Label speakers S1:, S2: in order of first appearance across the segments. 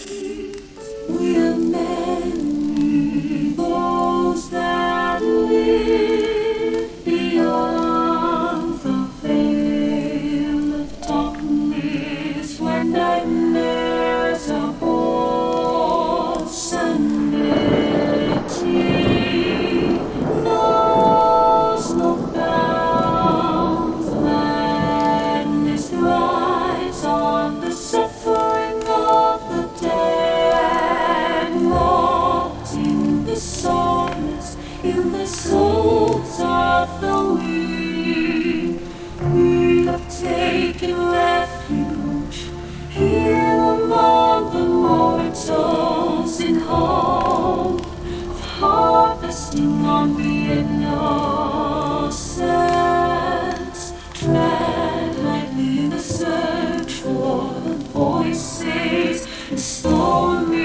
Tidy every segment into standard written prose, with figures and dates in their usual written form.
S1: We are many, those that live beyond the veil of darkness, where nightmares are born. Senility knows no bounds. Madness thrives on the suffering of the dead, rotting the soulless in the souls of the weak. We have taken refuge here among the mortals, in hope of harvesting on the innocent. Tread lightly the search for the voices and stories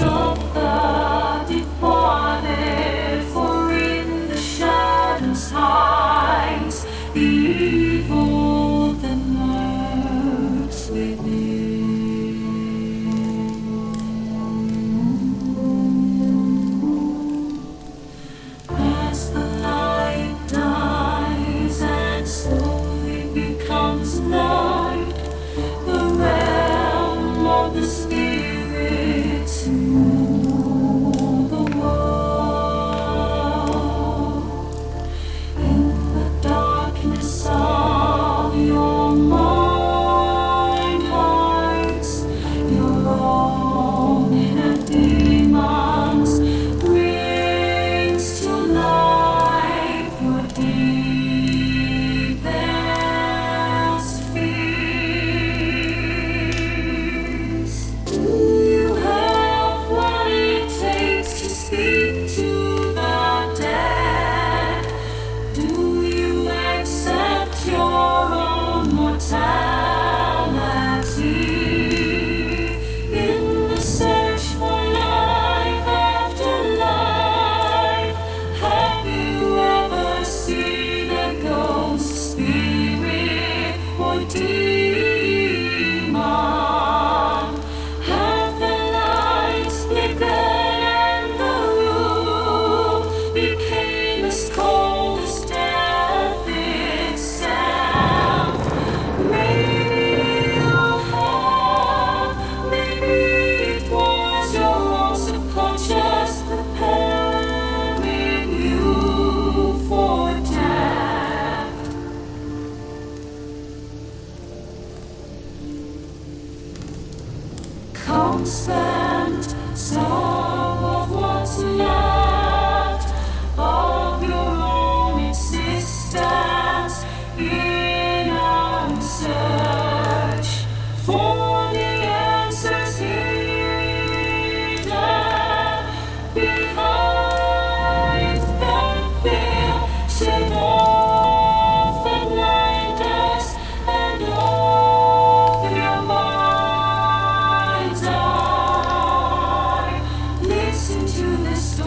S1: of the departed, for in the shadows hides the evil that lurks within. As the light dies and slowly becomes night, the realm of the spirits rule the world. In the darkness of your mind hides your own inner demons, brings to life your deepest fears. Do you have what it takes to speak to the dead? Do you accept your own mortality? In the search for life after life, have you ever seen a ghost, spirit, or demon? Have the lights flickered and the room became as cold as death itself? Maybe you have, maybe it was your own subconscious preparing you for death. Come spend some of what's left of your own existence in our search for the answers hidden behind the veil. Shake off the blinders and open your mind's eye. Listen to the story.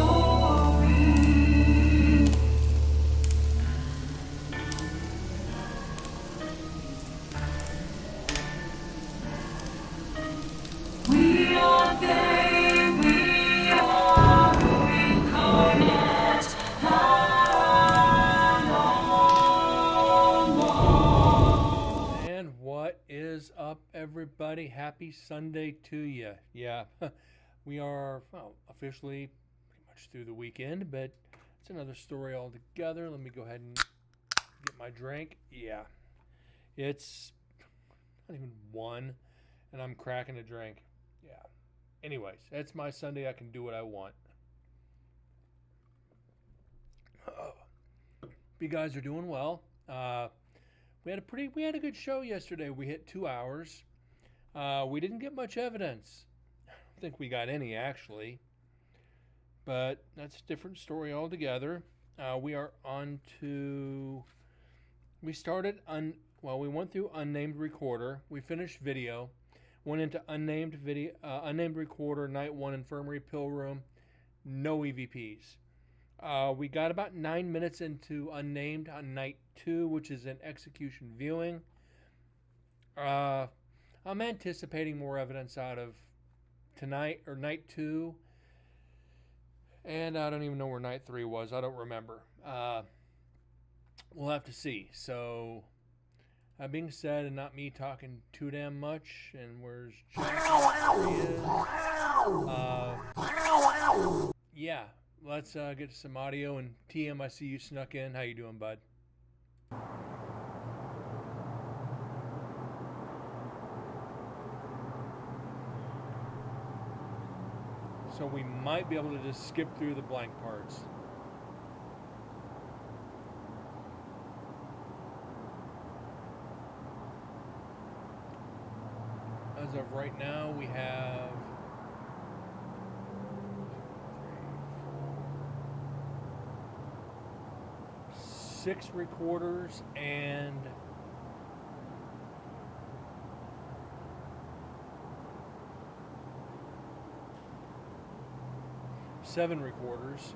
S1: We are they, we are incarnate and
S2: And what is up, everybody? Happy Sunday to you. Yeah, we are officially pretty much through the weekend, but it's another story altogether. Let me go ahead and get my drink. Yeah, it's not even one, and I'm cracking a drink. Yeah. Anyways, it's my Sunday. I can do what I want. Hope you guys are doing well. We had a good show yesterday. We hit 2 hours. We didn't get much evidence. I don't think we got any actually, but that's a different story altogether. We are on to. We started we went through unnamed recorder. We finished video. Went into unnamed recorder, night 1 infirmary pill room. No EVPs. We got about 9 minutes into unnamed on night 2, which is an execution viewing. I'm anticipating more evidence out of tonight or night 2, and I don't even know where night 3 was. I don't remember. We'll have to see. So, that being said, and not me talking too damn much, and where's Jack? There he is. Yeah, let's get to some audio. And TM, I see you snuck in. How you doing, bud? So we might be able to just skip through the blank parts. As of right now, we have 6 recorders and 7 recorders.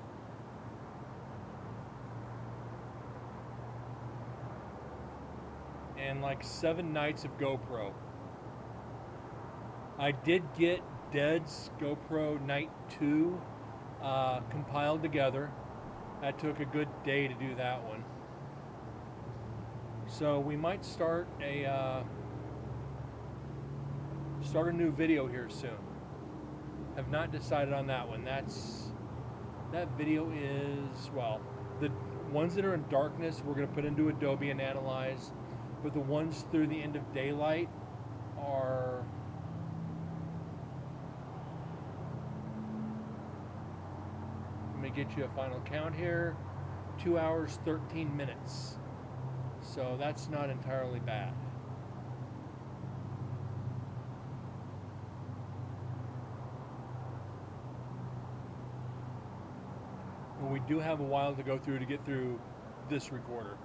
S2: And like 7 nights of GoPro. I did get Dead's GoPro Night 2 compiled together. That took a good day to do that one. So we might start a new video here soon. Have not decided on that one. That video is, well, the ones that are in darkness we're going to put into Adobe and analyze, but the ones through the end of daylight are let me get you a final count here. 2 hours 13 minutes. So that's not entirely bad. But we do have a while to go through to get through this recorder.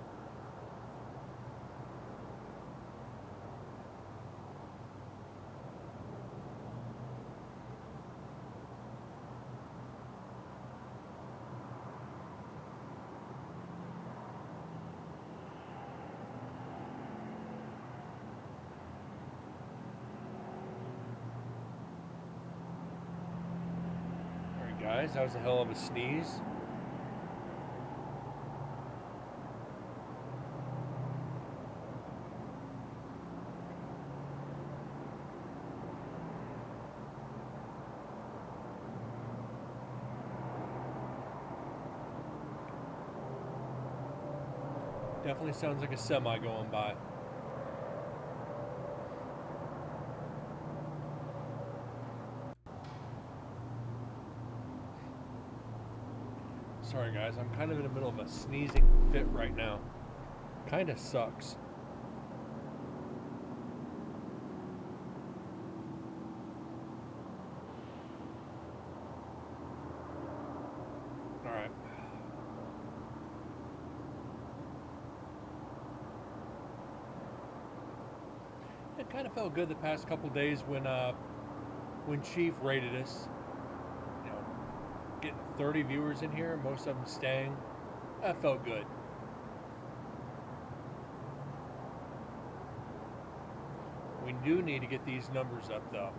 S2: Alright guys, that was a hell of a sneeze. Definitely sounds like a semi going by. Sorry guys, I'm kind of in the middle of a sneezing fit right now. Kinda sucks. Alright. It kind of felt good the past couple days when Chief rated us. You know, getting 30 viewers in here, most of them staying. That felt good. We do need to get these numbers up though.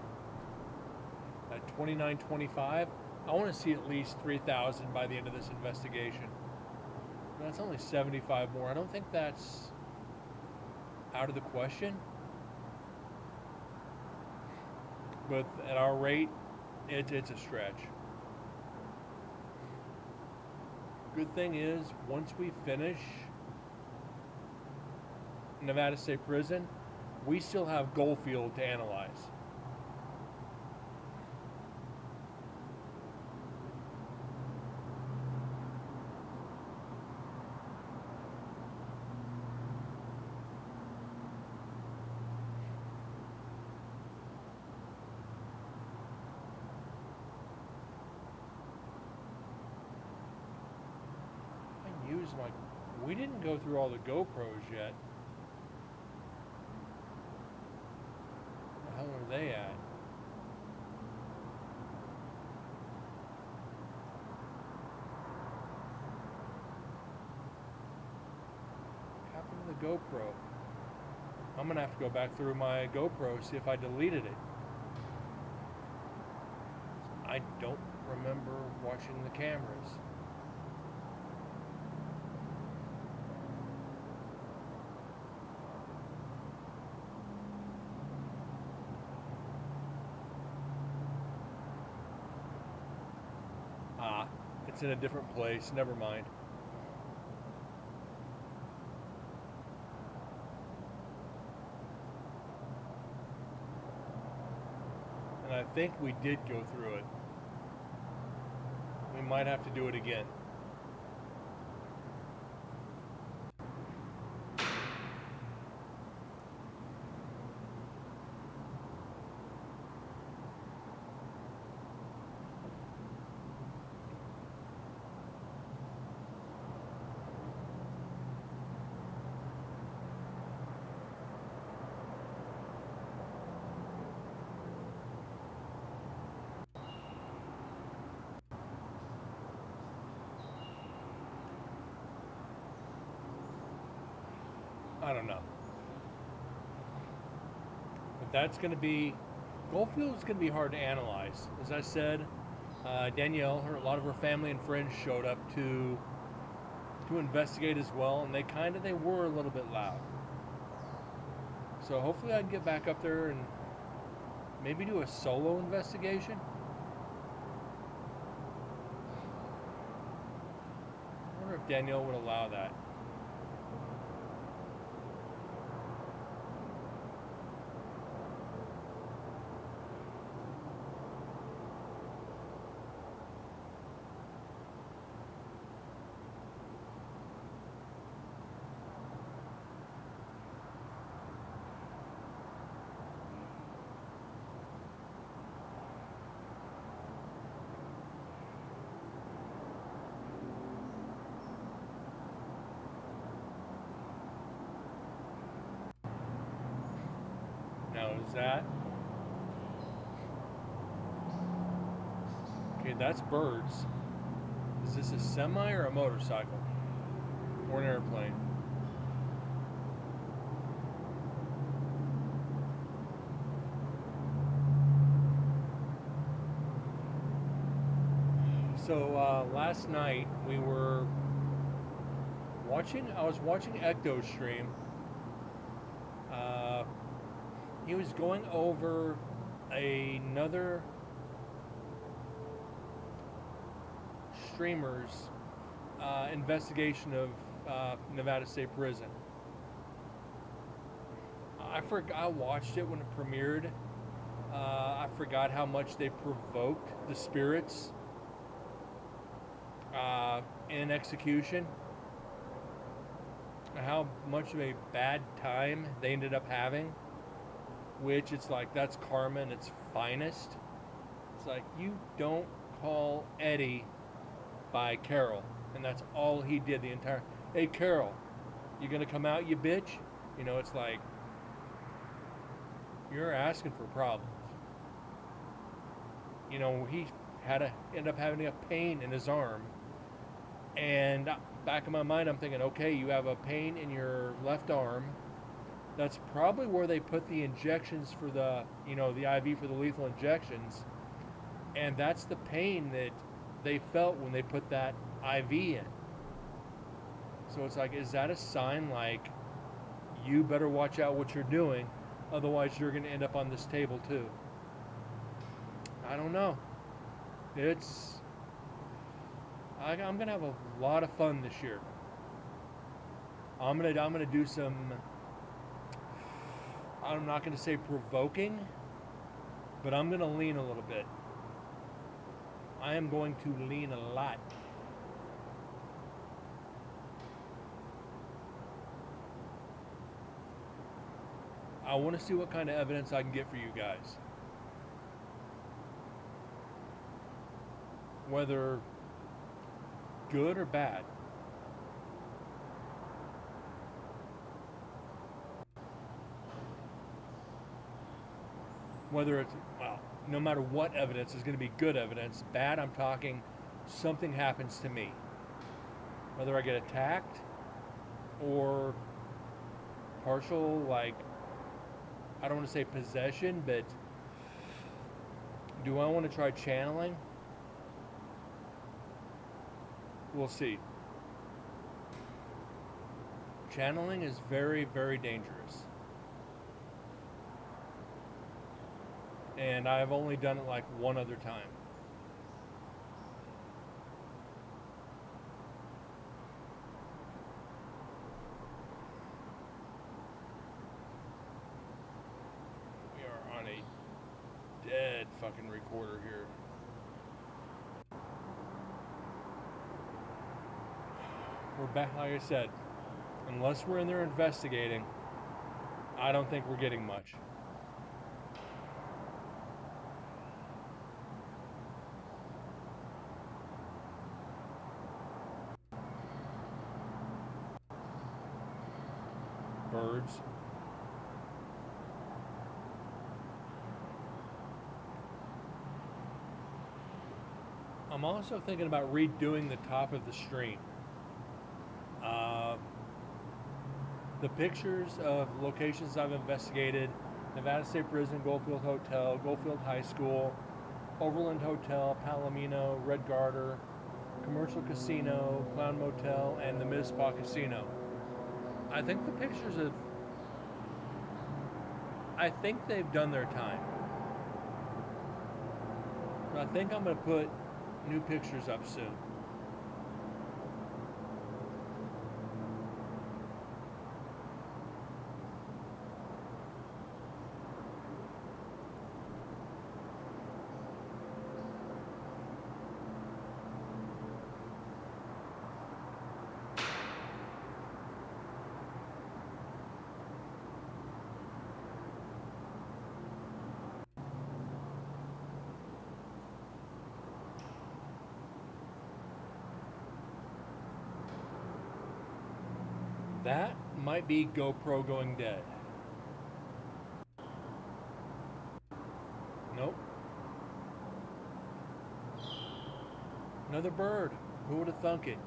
S2: At 2925, I want to see at least 3,000 by the end of this investigation. That's only 75 more. I don't think that's out of the question. But at our rate, it's a stretch. Good thing is, once we finish Nevada State Prison, we still have Goldfield to analyze. We didn't go through all the GoPros yet. Where the hell are they at? What happened to the GoPro? I'm gonna have to go back through my GoPro, see if I deleted it. I don't remember watching the cameras. Ah, it's in a different place. Never mind. And I think we did go through it. We might have to do it again. I don't know. But that's going to be, Goldfield is going to be hard to analyze. As I said, Danielle, a lot of her family and friends showed up to investigate as well, and they were a little bit loud. So hopefully I can get back up there and maybe do a solo investigation. I wonder if Danielle would allow that. Now is that okay? That's birds. Is this a semi or a motorcycle or an airplane? So last night we were watching. I was watching Ecto's stream. Uh, he was going over another streamer's investigation of Nevada State Prison. I watched it when it premiered. I forgot how much they provoked the spirits in execution. How much of a bad time they ended up having. Which it's like that's karma in its finest. It's like you don't call Eddie by Carol, and that's all he did the entire. Hey Carol, you gonna come out, you bitch? You know, it's like you're asking for problems. You know, he had to end up having a pain in his arm, and back in my mind, I'm thinking, okay, you have a pain in your left arm. That's probably where they put the injections for the IV for the lethal injections, and that's the pain that they felt when they put that IV in. So it's like, is that a sign like you better watch out what you're doing, otherwise you're going to end up on this table too? I don't know. I'm going to have a lot of fun this year. I'm gonna do some. I'm not going to say provoking, but I'm going to lean a little bit. I am going to lean a lot. I want to see what kind of evidence I can get for you guys. Whether good or bad. Whether it's, well, no matter what evidence is going to be good evidence. Bad, I'm talking something happens to me. Whether I get attacked or partial, like, I don't want to say possession, but Do I want to try channeling? We'll see. Channeling is very, very dangerous. And I've only done it like one other time. We are on a dead fucking recorder here. We're back, like I said, unless we're in there investigating, I don't think we're getting much. Birds. I'm also thinking about redoing the top of the stream. The pictures of locations I've investigated: Nevada State Prison, Goldfield Hotel, Goldfield High School, Overland Hotel, Palomino, Red Garter, Commercial Casino, Clown Motel, and the Mizpah Casino. I think the pictures of... I think they've done their time. I think I'm going to put new pictures up soon. That might be GoPro going dead. Nope. Another bird. Who would have thunk it?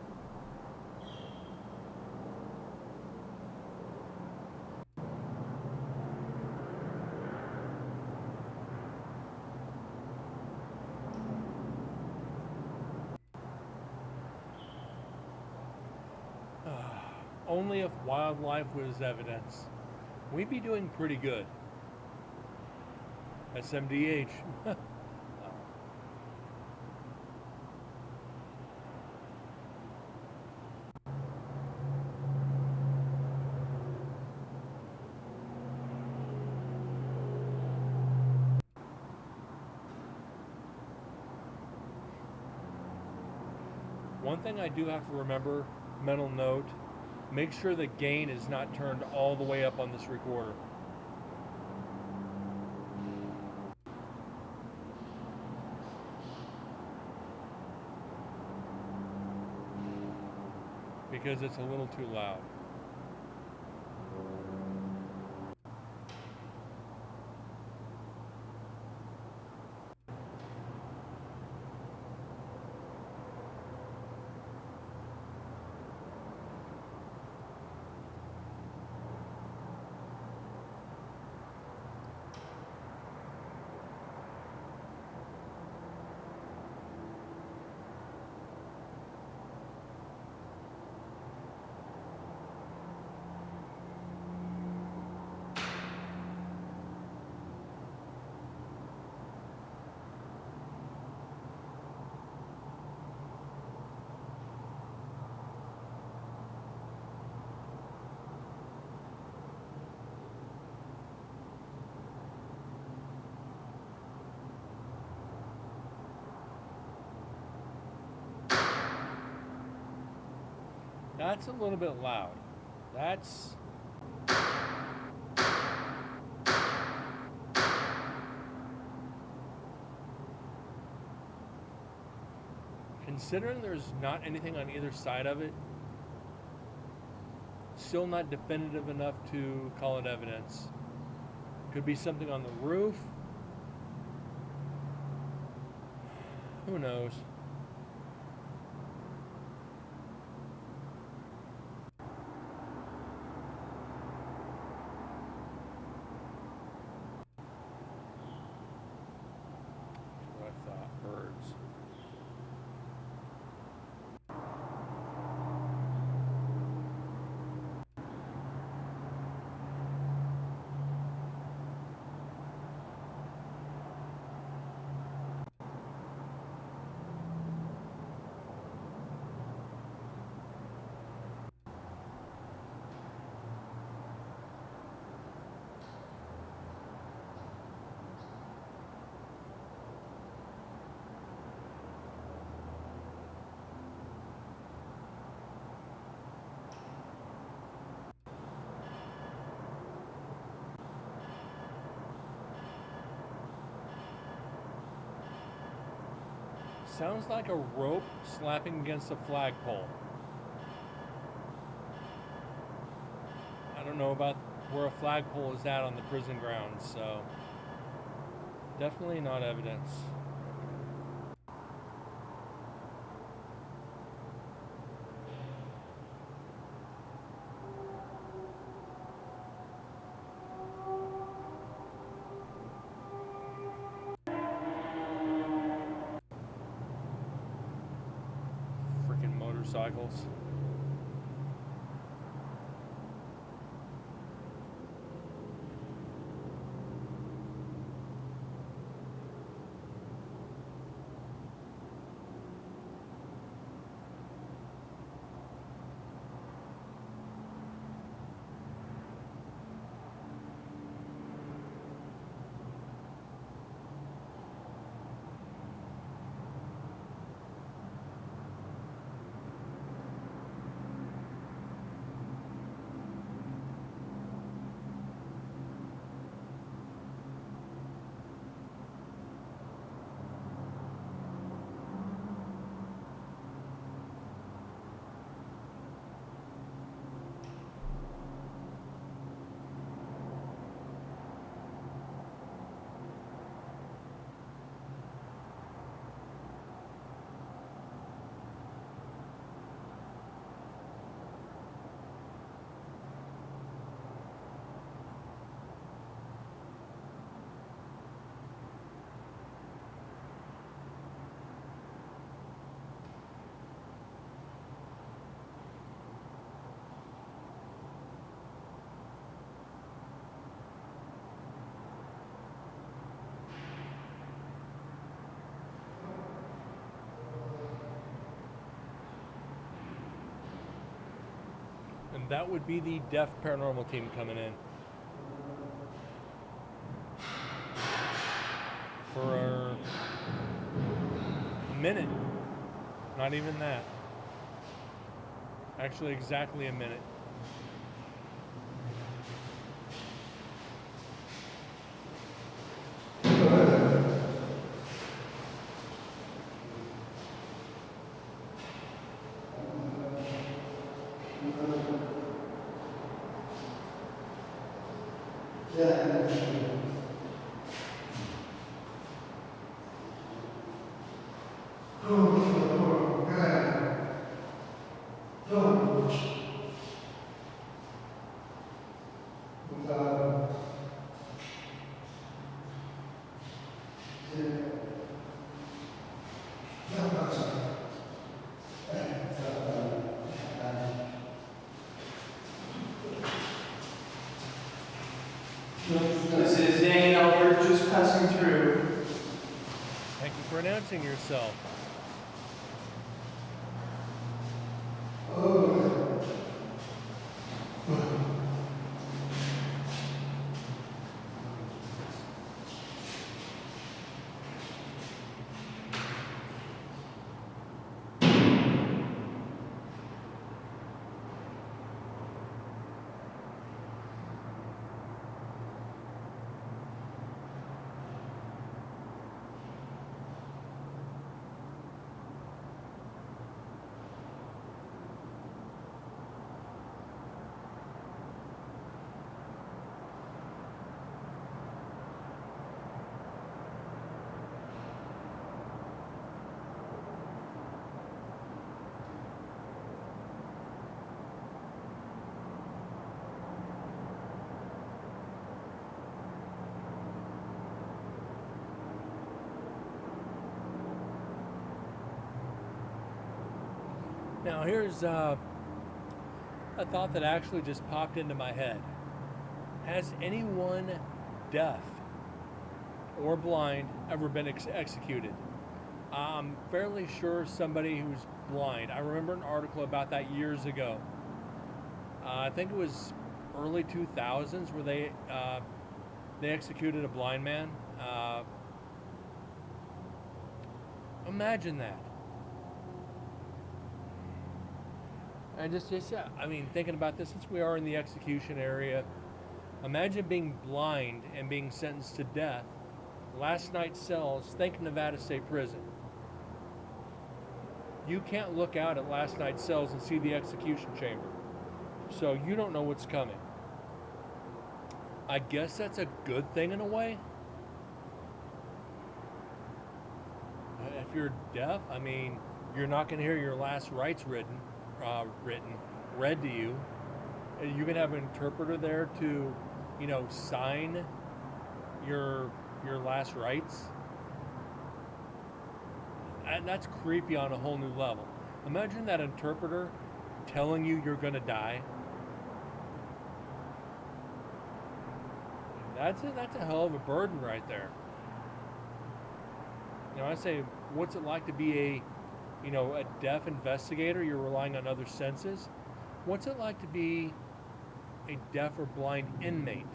S2: Only if wildlife was evidence, we'd be doing pretty good. SMDH. One thing I do have to remember, mental note, make sure the gain is not turned all the way up on this recorder. Because it's a little too loud. That's a little bit loud. That's... Considering there's not anything on either side of it, still not definitive enough to call it evidence. Could be something on the roof. Who knows? birds. Sounds like a rope slapping against a flagpole. I don't know about where a flagpole is at on the prison grounds, so definitely not evidence. Freaking motorcycles. And that would be the deaf paranormal team coming in. For a minute. Not even that. Actually, exactly a minute.
S3: This is Dane Albert just passing through.
S2: Thank you for announcing yourself. Now, here's a thought that actually just popped into my head. Has anyone deaf or blind ever been executed? I'm fairly sure somebody who's blind. I remember an article about that years ago. I think it was early 2000s where they executed a blind man. Imagine that. And I mean, thinking about this, since we are in the execution area, imagine being blind and being sentenced to death. Last night's cells, think Nevada State Prison. You can't look out at last night's cells and see the execution chamber. So you don't know what's coming. I guess that's a good thing in a way. If you're deaf, I mean, you're not going to hear your last rites read to you. You can have an interpreter there to, sign your last rites. And that's creepy on a whole new level. Imagine that interpreter telling you you're going to die. That's a hell of a burden right there. I say, what's it like to be a deaf investigator? You're relying on other senses. What's it like to be a deaf or blind inmate?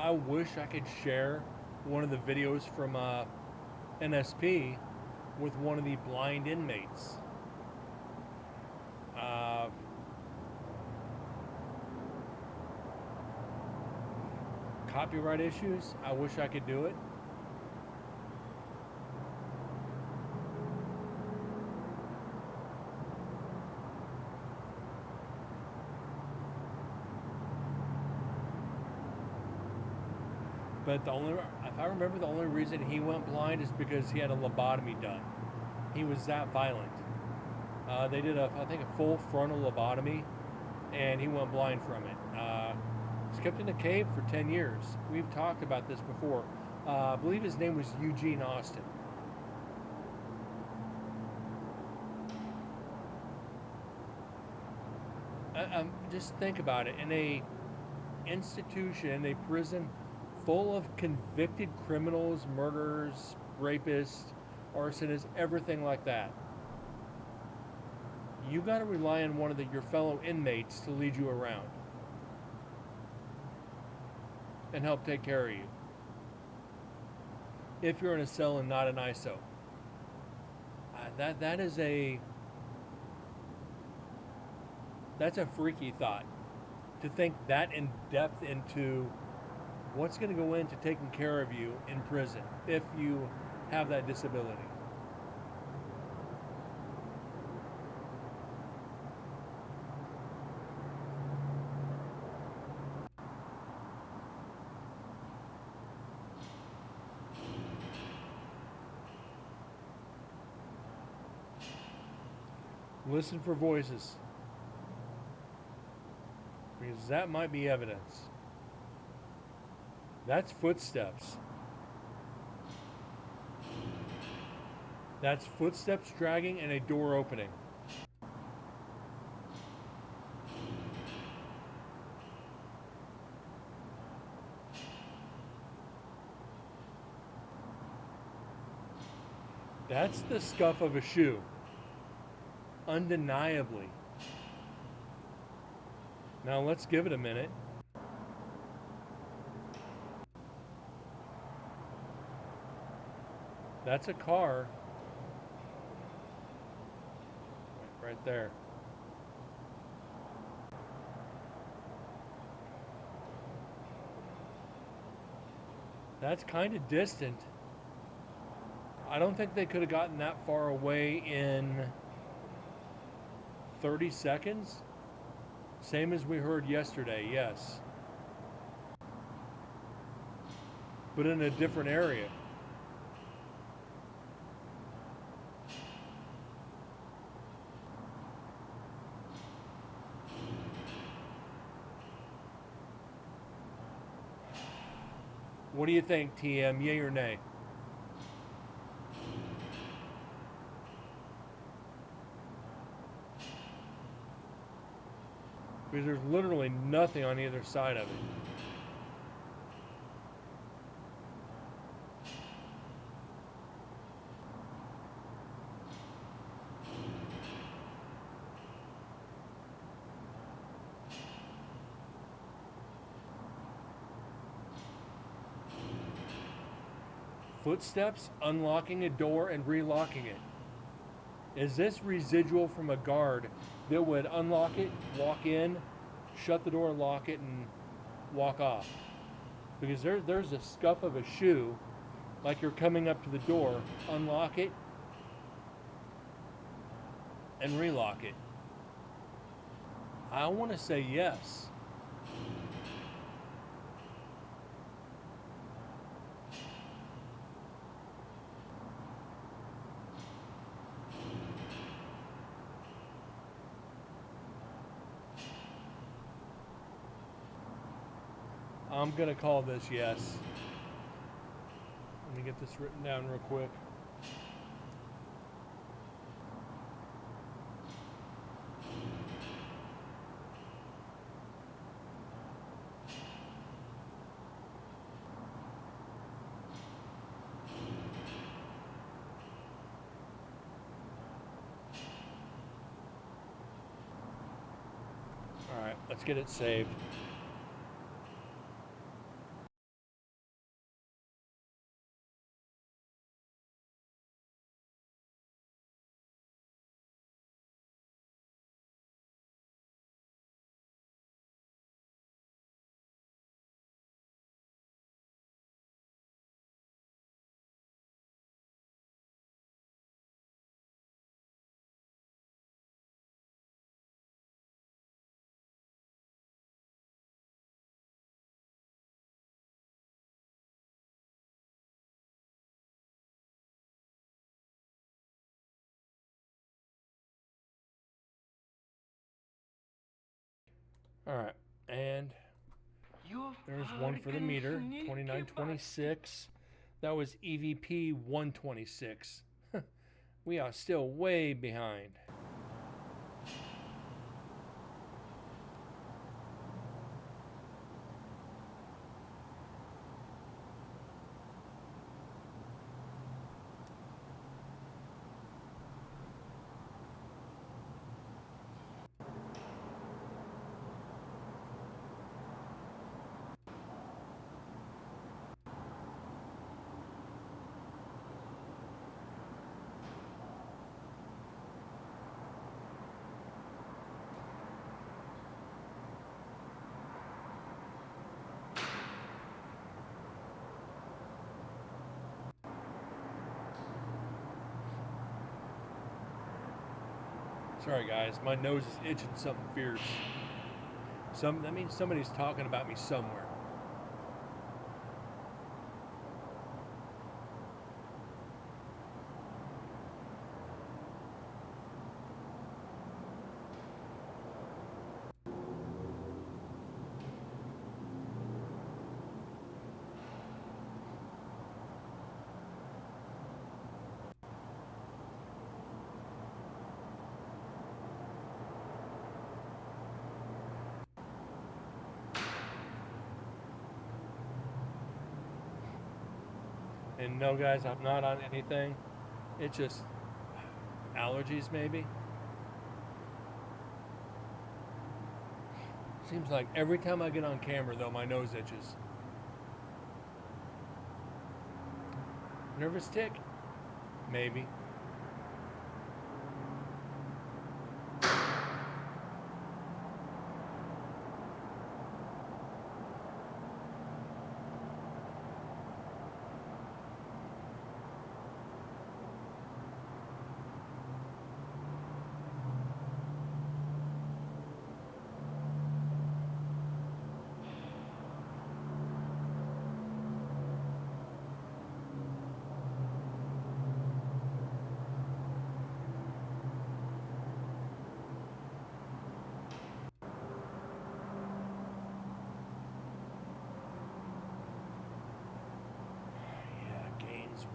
S2: I wish I could share one of the videos from NSP with one of the blind inmates. Copyright issues, I wish I could do it. But if I remember, the only reason he went blind is because he had a lobotomy done. He was that violent. They did I think a full frontal lobotomy, and he went blind from it. He's kept in a cave for 10 years. We've talked about this before. I believe his name was Eugene Austin. Just think about it. In a institution, in a prison full of convicted criminals, murderers, rapists, arsonists, everything like that, you got to rely on one of your fellow inmates to lead you around and help take care of you. If you're in a cell and not an ISO, that's a freaky thought. To think that in depth into what's going to go into taking care of you in prison if you have that disability. Listen for voices, because that might be evidence. That's footsteps. That's footsteps dragging and a door opening. That's the scuff of a shoe. Undeniably. Now let's give it a minute. That's a car. Right there. That's kind of distant. I don't think they could have gotten that far away in 30 seconds? Same as we heard yesterday, yes. But in a different area. What do you think, TM? Yay or nay? Because there's literally nothing on either side of it. Footsteps, unlocking a door and relocking it. Is this residual from a guard that would unlock it, walk in, shut the door, lock it, and walk off? Because there's a scuff of a shoe, like you're coming up to the door, unlock it, and relock it. I want to say yes. I'm going to call this yes. Let me get this written down real quick. All right, let's get it saved. All right, and there's one for the meter, 2926. That was EVP 126. We are still way behind. Sorry guys, my nose is itching something fierce. That means somebody's talking about me somewhere. And no, guys, I'm not on anything. It's just allergies, maybe. Seems like every time I get on camera, though, my nose itches. Nervous tick? Maybe.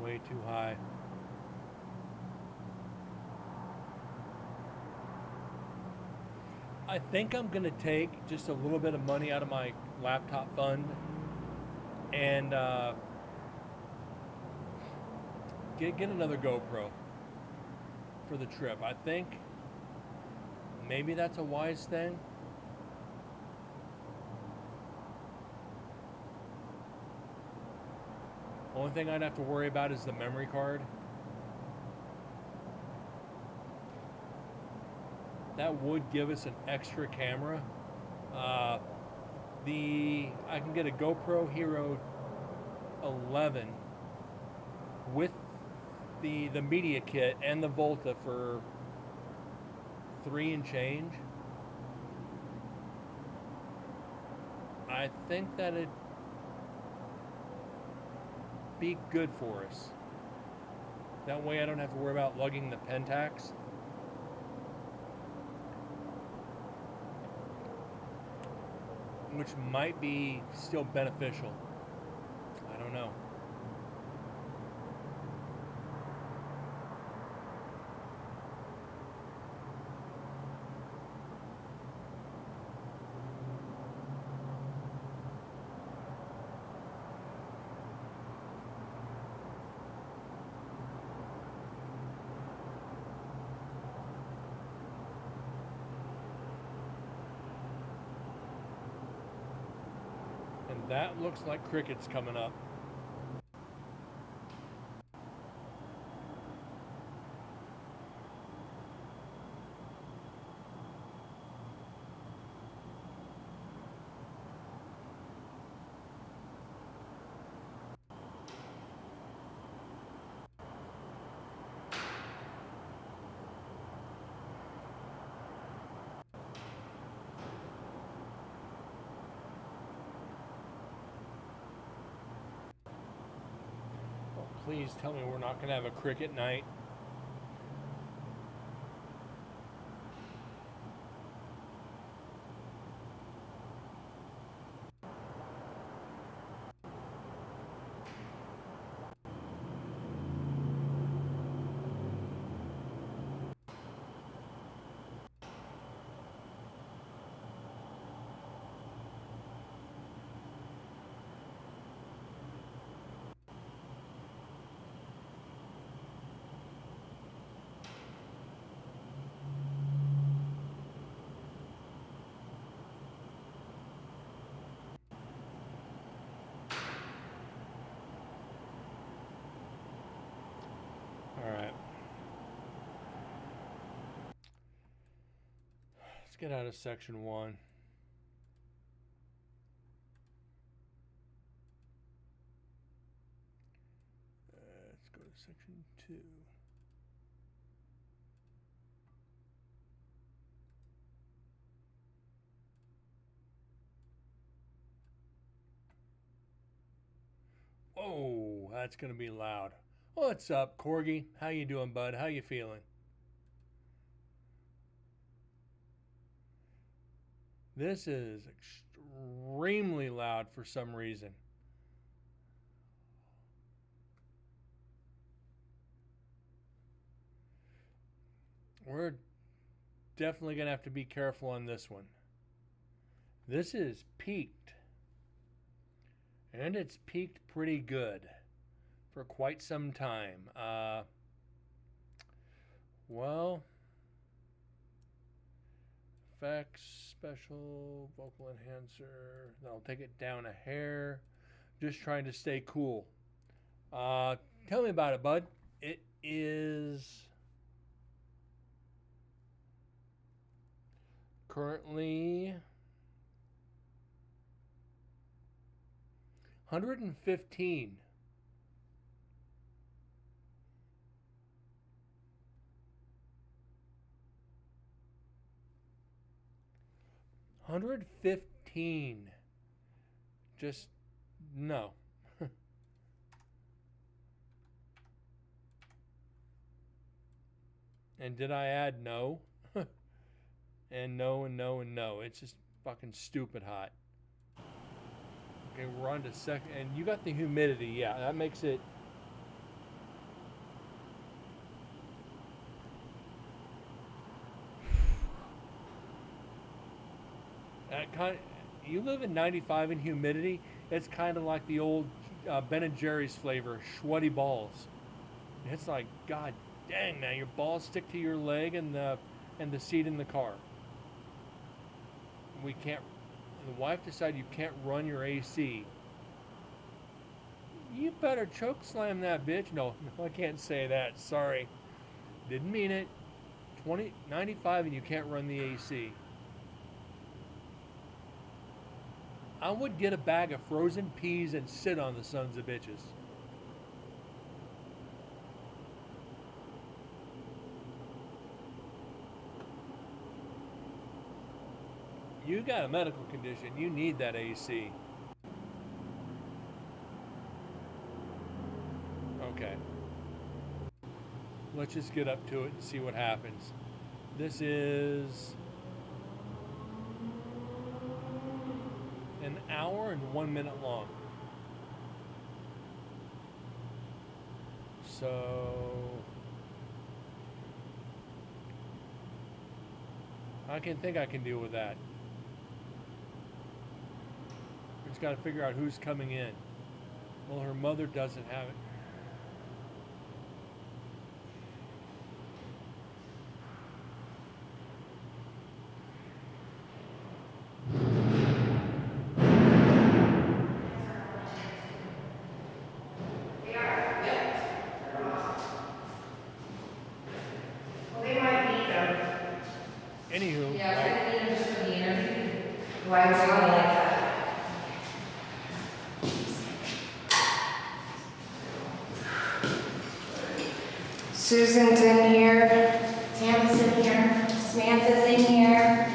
S2: Way too high. I think I'm gonna take just a little bit of money out of my laptop fund and get another GoPro for the trip. I think maybe that's a wise thing. Only thing I'd have to worry about is the memory card. That would give us an extra camera. Uh, I can get a GoPro Hero 11 with the media kit and the Volta for 3 and change. I think that it'd be good for us. That way I don't have to worry about lugging the Pentax. Which might be still beneficial. I don't know. And that looks like crickets coming up. Oh, please tell me we're not going to have a cricket night. All right. Let's get out of section 1. Let's go to section 2. Oh, that's going to be loud. What's up, Corgi? How you doing, bud? How you feeling? This is extremely loud for some reason. We're definitely going to have to be careful on this one. This is peaked. And it's peaked pretty good for quite some time. Well, effects, special, vocal enhancer. I'll take it down a hair. Just trying to stay cool. Tell me about it, bud. It is currently 115. $115. Just no. And did I add no? And no and no and no. It's just fucking stupid hot. Okay, we're on to second. And you got the humidity. Yeah, that makes it kind. You live in 95 in humidity. It's kind of like the old Ben and Jerry's flavor, sweaty balls. It's like, God dang, man, your balls stick to your leg and the seat in the car. We can't. The wife decided you can't run your AC. You better choke slam that bitch. No, no, I can't say that. Sorry, didn't mean it. 95 and you can't run the AC. I would get a bag of frozen peas and sit on the sons of bitches. You got a medical condition. You need that AC. Okay. Let's just get up to it and see what happens. This is an hour and 1 minute long. So I can deal with that. We just got to figure out who's coming in. Well, her mother doesn't have it.
S4: Well, they might need them.
S2: Anywho,
S4: Yeah,
S2: right?
S4: I need them just for the interview. Why would you want to like that? Susan's in here. Sam's in here. Samantha's in here.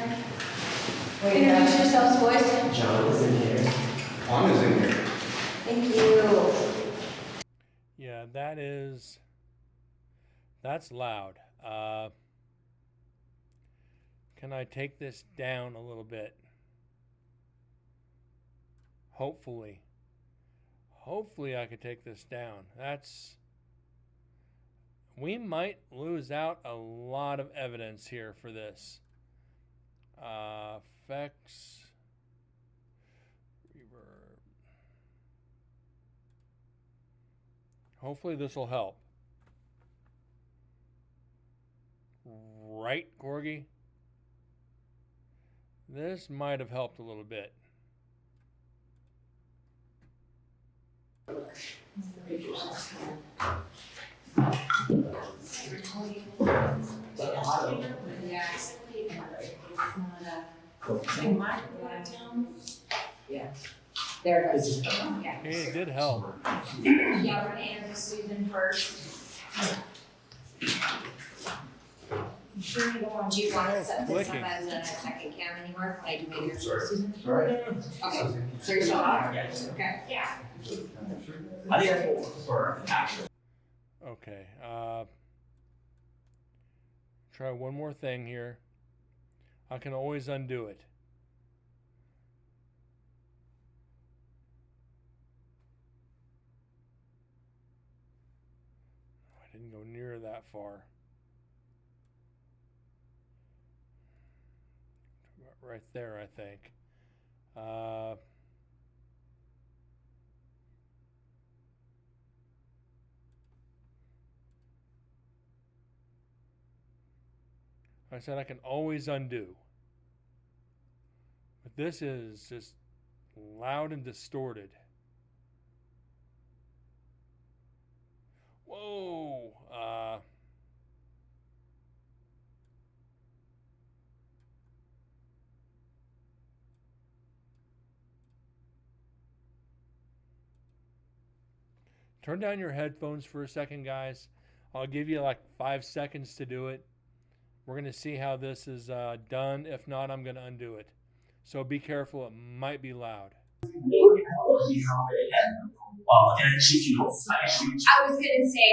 S4: Introduce yourselves, boys.
S5: John is in here.
S3: Juan is in here.
S4: Thank you.
S2: Yeah, that's loud. Can I take this down a little bit? Hopefully I could take this down. We might lose out a lot of evidence here for this. Effects, reverb. Hopefully this will help. Right, Corgi? This might have helped a little bit.
S4: Yeah. There it goes. Yeah.
S2: Okay, it did help.
S4: Yeah, we're gonna interview Susan first. You sure you don't want, do you want to set this up
S2: Clicking.
S4: as a second cam anymore? Can I do it here, Susan?
S5: Right.
S4: Okay, so you're shut off? Okay. Yeah.
S5: I think that's for action.
S2: Okay. Try one more thing here. I can always undo it. I didn't go near that far. Right there, I think. I said I can always undo. But this is just loud and distorted. Whoa! Turn down your headphones for a second, guys. I'll give you like 5 seconds to do it. We're going to see how this is done. If not, I'm going to undo it. So be careful. It might be loud.
S4: I was gonna say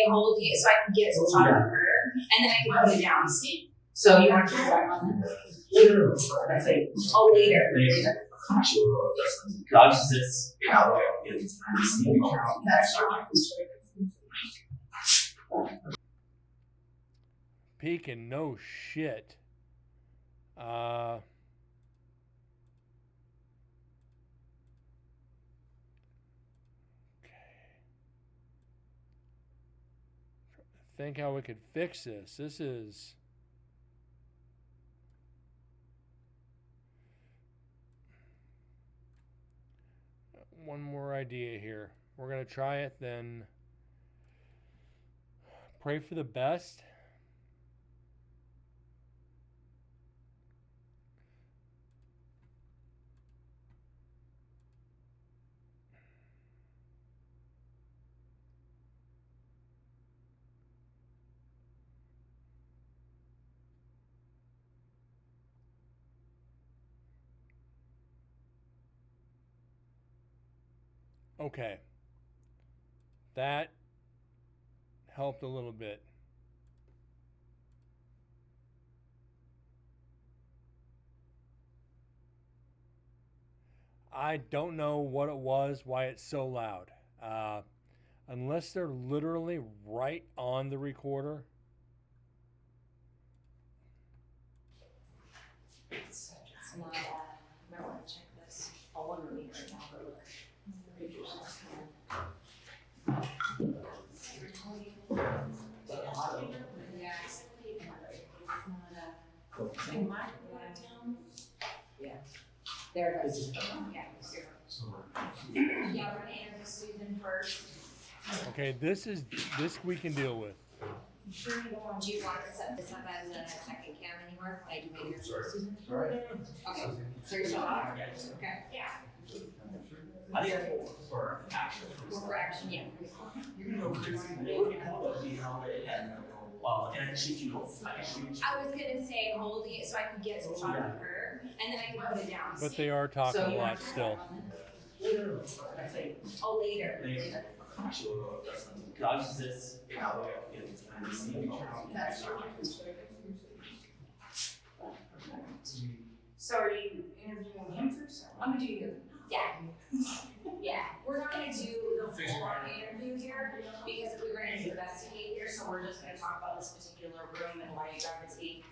S4: hold it so I can get some on her, and then I can put it down. So you want to start on that? I say, oh, later.
S5: Dodges this.
S2: Peeking, no shit. think how we could fix this. This is. One more idea here. We're going to try it, then pray for the best. Okay. That helped a little bit. I don't know what it was, why it's so loud. Unless they're literally right on the recorder.
S4: It's not, I might want to check this all underneath right now, but look. Yeah. In my town. Yeah. There it goes. Yeah. Yeah, we're gonna interview Susan first.
S2: Okay, this we can deal with.
S4: You sure you don't want, do you want to set this up as a second cam anymore? When I do my interview with Susan? Okay, so you're shut off? Okay. Yeah.
S5: I think that's for action.
S4: We're for action, yeah.
S5: You're gonna go crazy. What do you call it? You know, it had, well, and I can shoot you. I can shoot you.
S4: I was gonna say hold it so I could get some shots of her, and then I can put it down.
S2: But they are talking
S4: So
S2: a
S4: you
S2: lot
S4: want to
S2: still.
S5: I say,
S4: Oh, later.
S5: later. Actually, I'll use this.
S4: That's fine. So are you interviewing him first? I'm gonna do you. Yeah. Yeah, we're not gonna do the full-on interview here, because if we were gonna investigate here, so we're just gonna talk about this particular room and why you gravitate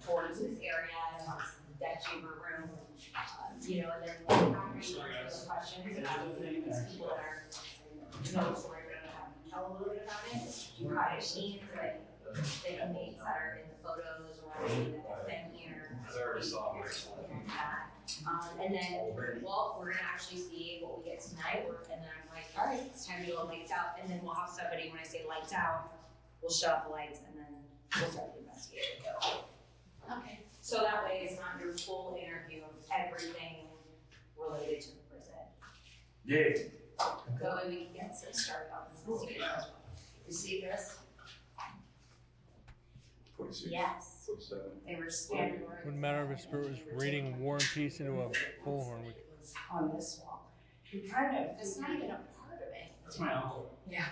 S4: towards this area, and it's the deck chamber room, you know, and then after you answer the questions about these people that are, you know, so we're gonna have them tell a little bit about it. You got machines that the inmates that are in the photos or that have been here. And then, well, we're gonna actually see what we get tonight, and then I'm like, all right, it's time to go lights out, and then we'll have somebody, when I say lights out, we'll shut off the lights, and then we'll start the investigation. Okay. So that way it's not your full interview of everything related to the prison.
S5: Yeah.
S4: That way we can get started on this investigation. You see this?
S6: 46,
S4: Yes.
S6: 47.
S4: They were standing.
S2: Wouldn't matter if a spirit was reading War and Peace into a bullhorn.
S4: It was on this wall. We kind of, it's not even a part of it.
S5: That's my uncle.
S4: Yeah.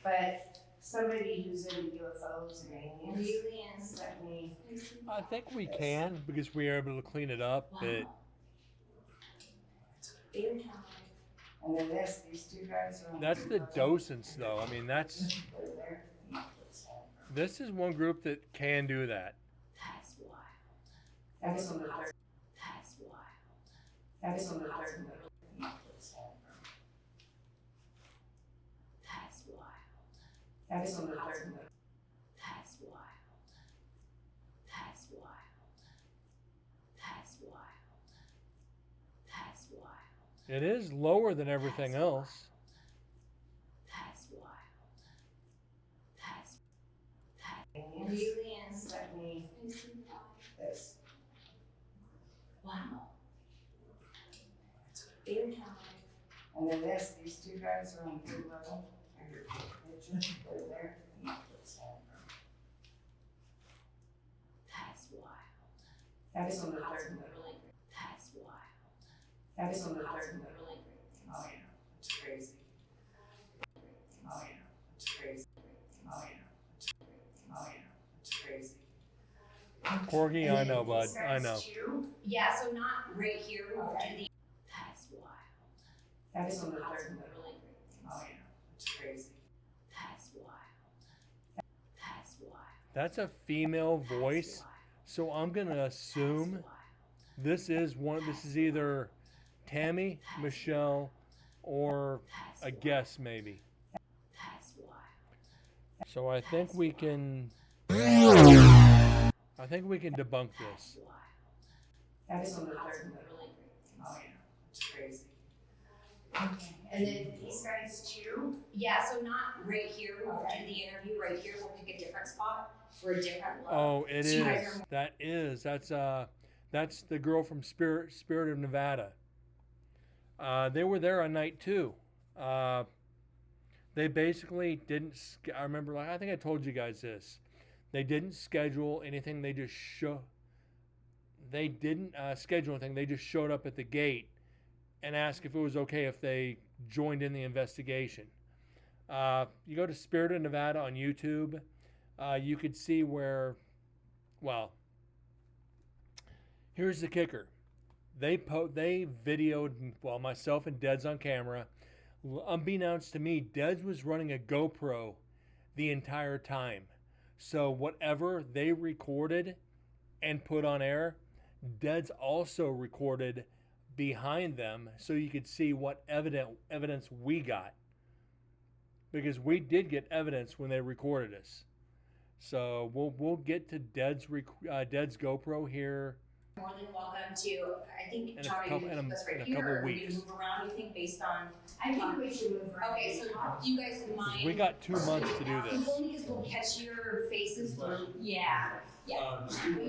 S4: But somebody who's into UFOs and aliens that we.
S2: I think we can because we are able to clean it up. But
S4: And then these two guys are on.
S2: that's the docents, though. I mean, this is one group that can do that.
S4: That's wild. That is on the third. That's wild. That is on the third. That's wild. That is on the third. That's wild. That's wild. That's wild. That's wild.
S2: It is lower than everything else.
S4: That's wild. That's aliens that we. This. Wow. And then these two guys are on the third level. They're there. That's wild. That is on the third level. That's wild. That is on the third level. Oh yeah, it's crazy. Oh yeah, it's crazy. Oh yeah, it's crazy. Oh yeah, it's crazy.
S2: Corgi, I know, bud. I know.
S4: Yeah, so not right here. We won't do the. That's wild. That is on the third level. Oh yeah, it's crazy. That's wild. That's wild.
S2: That's a female voice, so I'm gonna assume this is one. This is either Tammy, Michelle, or a guest maybe.
S4: That's wild.
S2: So I think we can. I think we can debunk this.
S4: That's on the third one. Really great things.
S5: Oh, yeah, it's crazy.
S4: And then these guys too? Yeah, so not right here, we'll do the interview right here, we'll pick a different spot for a different look.
S2: Oh, it
S4: So you guys
S2: is.
S4: are
S2: That's the girl from Spirit of Nevada. They were there on night 2. They basically didn't. I remember, like I think I told you guys this. They didn't schedule anything. They just They didn't schedule anything. They just showed up at the gate and asked if it was okay if they joined in the investigation. You go to Spirit of Nevada on YouTube. You could see where. Well, here's the kicker. They videoed, well, myself and Deds on camera. Unbeknownst to me, Deds was running a GoPro the entire time. So whatever they recorded and put on air, Deds also recorded behind them so you could see what evidence we got. Because we did get evidence when they recorded us. So we'll get to Deds GoPro here
S4: more than welcome to, I think,
S2: in
S4: John, are you
S2: in
S4: this
S2: a
S4: right here,
S2: couple
S4: or we
S2: weeks.
S4: move around, you think, based on?
S6: I think we should move around.
S4: Okay, so do you guys mind?
S2: We got 2 months to do this.
S4: Only because we'll catch your faces through, yeah,
S5: Just
S4: but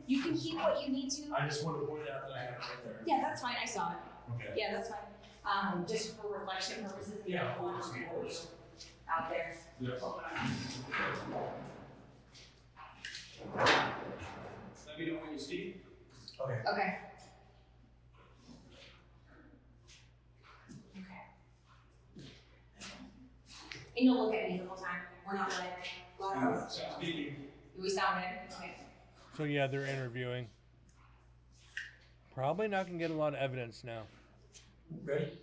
S4: you can keep what you need to.
S5: I just want to point out that I have it right there.
S4: Yeah, that's fine, I saw it.
S5: Okay.
S4: Yeah, that's fine. Just for reflection purposes.
S5: Yeah,
S4: of course, out there.
S5: Yeah. Let me know when you see. Okay.
S4: Okay. And you'll look at me the whole time. We're not like,
S5: Speaking.
S4: do we sound good? Okay.
S2: So yeah, they're interviewing. Probably not gonna get a lot of evidence now.
S5: Ready?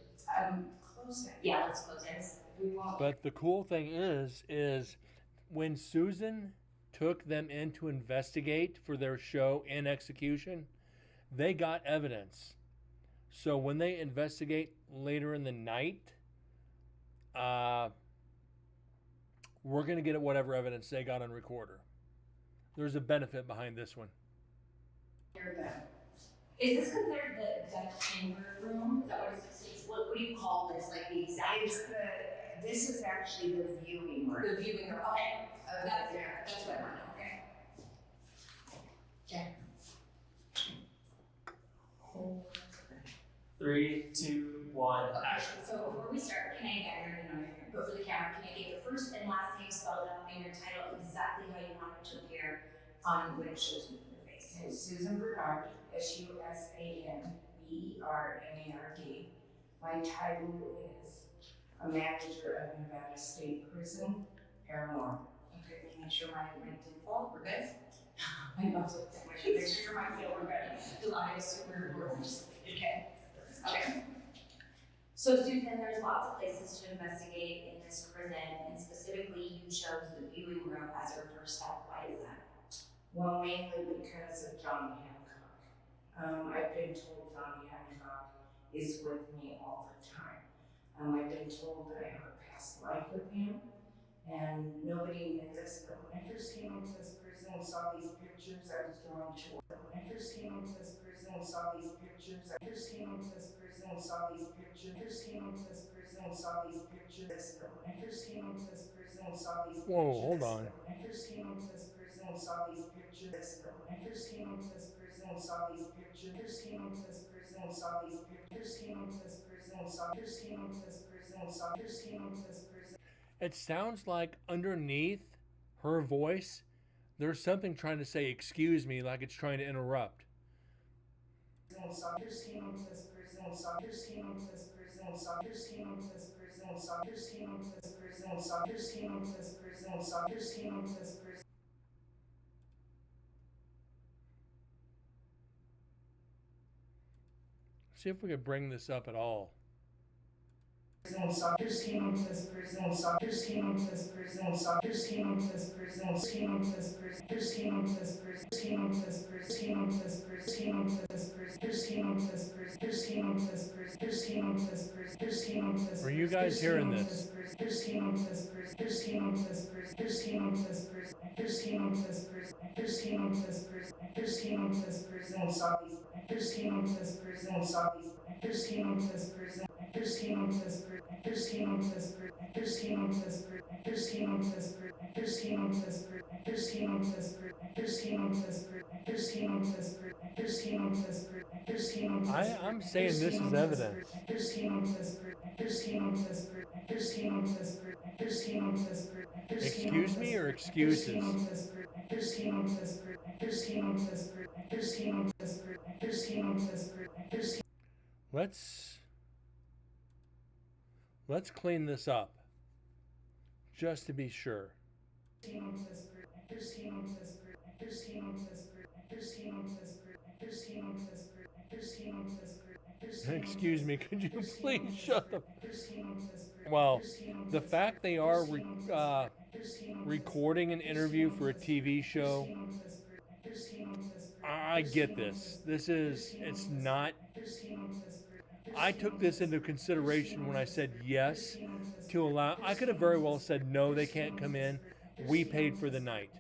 S4: Close it. Yeah, let's close it. We won't.
S2: But the cool thing is when Susan took them in to investigate for their show In Execution, they got evidence. So when they investigate later in the night, we're gonna get whatever evidence they got on recorder. There's a benefit behind this one.
S4: Is this considered the death chamber room? Is that what it's, what do you call this? Like the exact?
S6: This is actually the viewing room.
S4: The viewing room, okay. That's what I want to know, okay. Okay.
S5: 3, 2, 1,
S4: Okay,
S5: action.
S4: so before we start, can I get your, but for the camera, can I get your first and last name spelled out and your title exactly how you want it to appear on when it shows me your face?
S6: And Susan Bernard, SUSANBERNARD. My title is a manager of Nevada State Prison, Paramore.
S4: Okay, make sure my didn't fall, we're good? I know, so make sure your mic feel we're good. Because I assume we're just, okay. Okay. So Susan, there's lots of places to investigate in this prison, and specifically you chose the viewing room as your first step. Why is that?
S6: Well, mainly because of Johnny Hancock. I've been told Johnny Hancock is with me all the time. I've been told that I have a past life with him, and nobody knew this, but when I first came into this prison and saw these pictures, I was drawn to it. When I first came into this prison and saw these pictures, I first came into this prison and saw these pictures, first came into this prison and saw these pictures, but when I first came into this prison and saw these pictures,
S2: Whoa, hold on.
S6: when I first came into this prison and saw these pictures, but when I first came into this prison and saw these pictures, first came into this prison and saw these pictures, first came into this prison and saw, first came into this prison and saw, first came into this prison.
S2: It sounds like underneath her voice, there's something trying to say, excuse me, like it's trying to interrupt.
S6: First came into this prison, first came into this prison, first came into this prison, first came into this prison, first came into this prison, first came into this prison.
S2: See if we could bring this up at all.
S6: First came into this prison, first came into this prison, first came into this prison, came into this prison, first came into this prison, came into this prison, came into this prison, came into this prison, first came into this prison, first came into this prison, first came into this prison, first came into this prison.
S2: Are you guys hearing this?
S6: First came into this prison, first came into this prison, first came into this prison. I first came into this prison. I first came into this prison. I first came into this prison and saw these. I first came into this prison and saw these. I first came into this prison. I first came into this prison. I first came into this prison. I first came into this prison. I first came into this prison. I first came into this prison. I first came into this prison. I first came into this prison. I first came into this prison. I first came into this prison. I first came into this prison.
S2: I'm saying this is evidence.
S6: I first came into this prison. I first came into this prison. I first came into this prison. I first came into this prison. I first came
S2: Excuse me or excuses?
S6: I first came into this prison. I first came into this prison. I first came into this prison. I first came into this prison. I first came.
S2: Let's clean this up, just to be sure.
S6: Came into this prison. I first came into this prison. I first came into this prison. I first came into this prison. I first came into this prison. I first came into this prison. I first came.
S2: Excuse me, could you please shut the?
S6: I first came into this prison.
S2: Well, the fact they are recording an interview for a TV show, I get this. It's not. I took this into consideration when I said yes to allow. I could have very well said no, they can't come in. We paid for the night.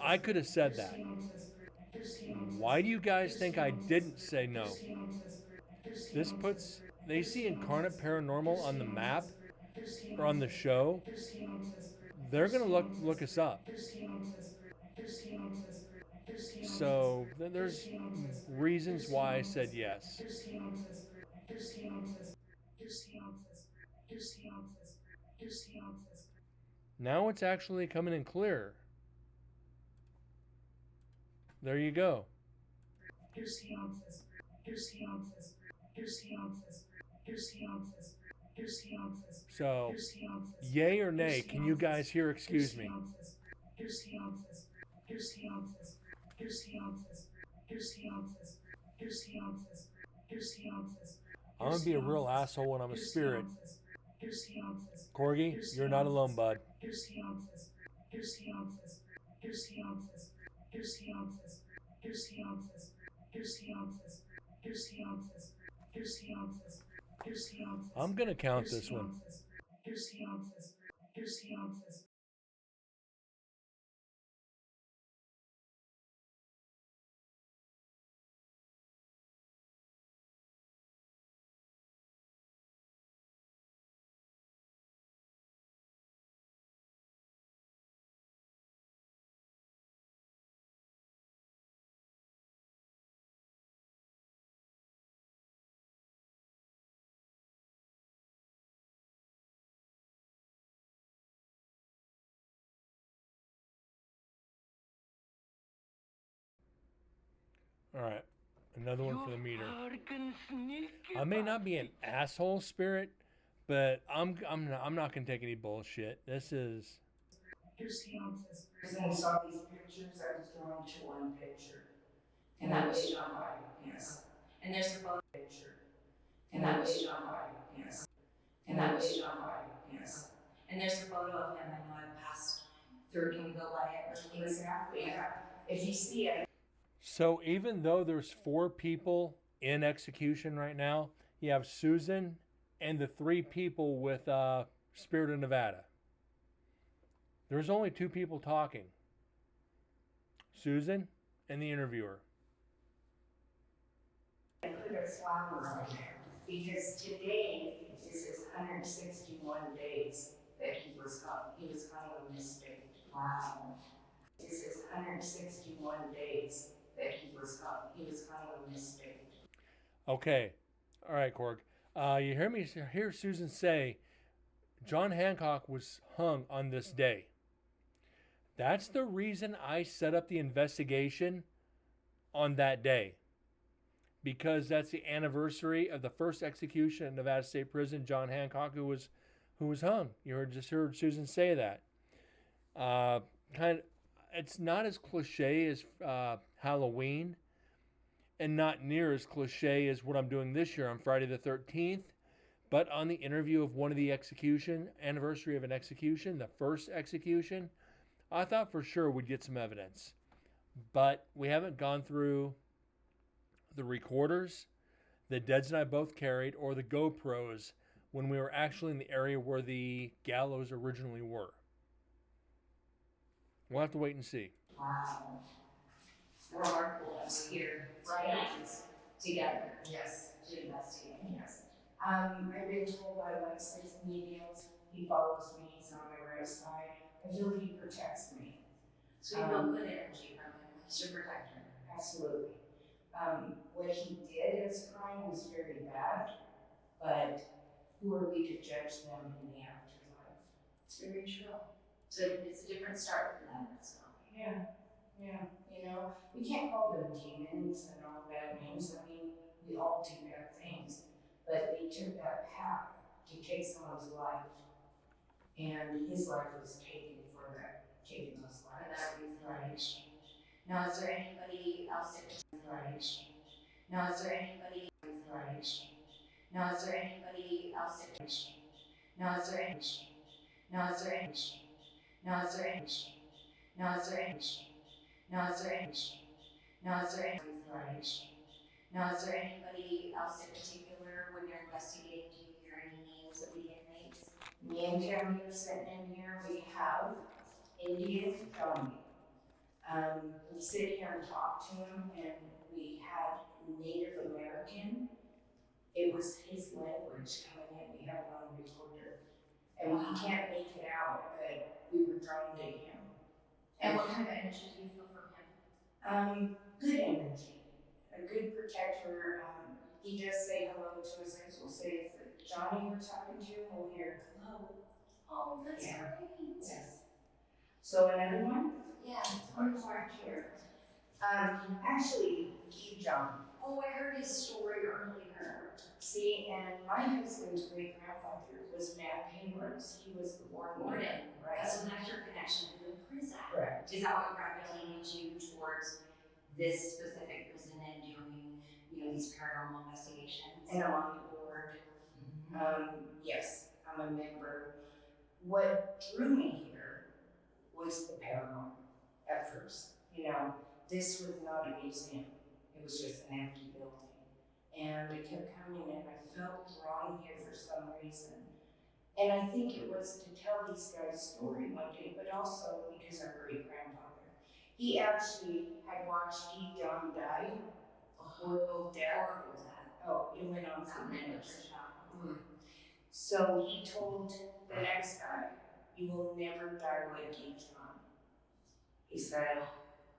S2: I could have said that. Why do you guys think I didn't say no? This puts, they see Incarnate Paranormal on the map or on the show. They're gonna look us up. So there's reasons why I said yes. Now it's actually coming in clear. There you go. So, yay or nay, can you guys hear excuse me? I'm gonna be a real asshole when I'm a spirit. Corgi, you're not alone, bud. I'm gonna count this one. All right, another one for the meter. I may not be an asshole spirit, but I'm not gonna take any bullshit. This is.
S6: I first came into this prison and saw these pictures. I was drawn to one picture, and that was John White. Yes. And there's a photo picture, and that was John White. Yes. And that was John White. Yes.
S4: And there's a photo of him. I know I've passed through. Can we go by it?
S6: Exactly. Yeah. If you see it.
S2: So even though there's 4 people in execution right now, you have Susan and the 3 people with Spirit of Nevada. There's only 2 people talking. Susan and the interviewer.
S6: I put a flower on there because today is his 161 days that he was hung. He was hung on this date. Wow. This is 161 days that he was hung. He was hung on this date.
S2: Okay. All right, Korg. You hear Susan say John Hancock was hung on this day. That's the reason I set up the investigation on that day. Because that's the anniversary of the first execution at Nevada State Prison, John Hancock, who was hung. You just heard Susan say that. It's not as cliche as Halloween, and not near as cliche as what I'm doing this year on Friday the 13th. But on the interview of one of the anniversary of an execution, the first execution, I thought for sure we'd get some evidence. But we haven't gone through the recorders that Deds and I both carried, or the GoPros when we were actually in the area where the gallows originally were. We'll have to wait and see.
S4: Wow. Remarkable us here, right, together.
S6: Yes.
S4: To investigate.
S6: Yes. I've been told by like 6 mediums, he follows me, he's on my right side. I feel he protects me.
S4: So you feel good energy from him, he's your protector.
S6: Absolutely. What he did as a crime was very bad, but who are we to judge them in the afterlife?
S4: It's very true. So it's a different start for them, so.
S6: Yeah, yeah. You know, we can't call them demons and all bad names. I mean, we all do bad things, but they took that path to take someone's life, and his life was taken for that, taking those
S4: For
S6: lives.
S4: that reason,
S6: Right.
S4: exchange. Now, is there anybody else that
S6: Right.
S4: exchange? Now, is there anybody
S6: Right.
S4: exchange? Now, is there anybody else that exchange? Now, is there exchange? Now, is there exchange? Now, is there exchange? Now, is there exchange? Now, is there exchange? Now, is there exchange? Now, is there anybody else in particular when you're investigating? Do you hear any names of the inmates?
S6: Me and Tammy are sitting in here. We have Indian Johnny. We sit here and talk to him, and we had Native American. It was his language coming in. We have it on recorder, and we can't make it out, but we were drawn to him.
S4: And what kind of energy do you feel from him?
S6: Good energy, a good protector. He does say hello to us. As we'll say, if it's Johnny we're talking to, we'll hear hello.
S4: Oh, that's
S6: Yeah.
S4: great.
S6: Yes. So another one.
S4: Yeah.
S6: One more here. Actually, Steve John.
S4: Oh, I heard his story earlier.
S6: See, and my husband's great grandfather was Matt Penrose. He was the warden. Right.
S4: So that's your connection to the prison.
S6: Correct.
S4: Is that what gravitated you towards this specific prison and doing, these paranormal investigations?
S6: And I'm on the board. Yes, I'm a member. What drew me here was the paranormal at first. This was not a museum. It was just an empty building. And I kept coming and I felt drawn here for some reason. And I think it was to tell these guys' story one day, but also because our great grandfather, he actually had watched D. John die. A horrible death. Oh, it went on for minutes. So he told the next guy, "You will never die like D. John." He said,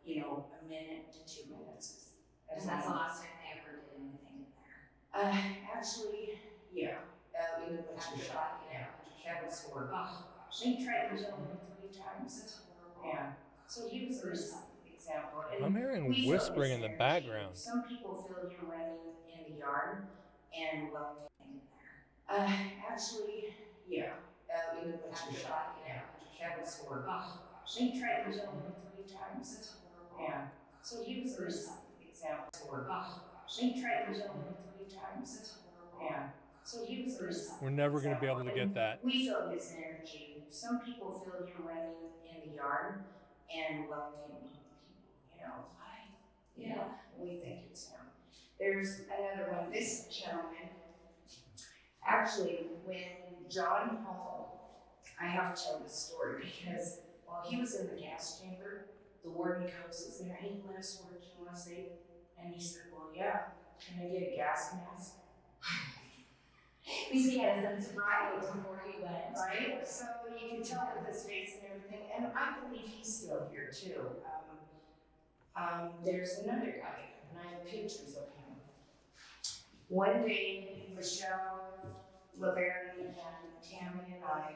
S6: a minute to 2 minutes.
S4: And that's the last time they ever did anything in there.
S6: Actually, yeah. In the butcher
S4: After
S6: shop,
S4: that,
S6: yeah. That was horrible.
S4: Oh gosh.
S6: They tried to kill him 3 times.
S4: That's horrible.
S6: Yeah. So he was a good example. And
S2: I'm hearing
S6: we feel
S2: whispering
S6: his
S2: in the
S6: energy.
S2: background.
S6: Some people feel him running in the yard and in there. Actually, yeah. In the butcher
S4: After
S6: shop,
S4: that,
S6: yeah. That was horrible.
S4: Oh gosh.
S6: They tried to kill him 3 times.
S4: That's horrible.
S6: Yeah. So he was a good example.
S4: Oh gosh.
S6: They tried to kill him 3 times.
S4: That's horrible.
S6: Yeah. So he was a good
S2: We're never going to be able to get that.
S6: We feel his energy. Some people feel him running in the yard and welcoming people, hi.
S4: Yeah.
S6: We think it's him. There's another one. This gentleman, actually, when John Hall, I have to tell this story because while he was in the gas chamber, the warden goes, "Is there any last words you want to say?" And he said, "Well, yeah. Can I get a gas mask?"
S4: At least he had a sense of pride before he went.
S6: Right? So you can tell with his face and everything. And I believe he's still here too. There's another guy, and I have pictures of him. One day, Michelle, Laverne, and Tammy and I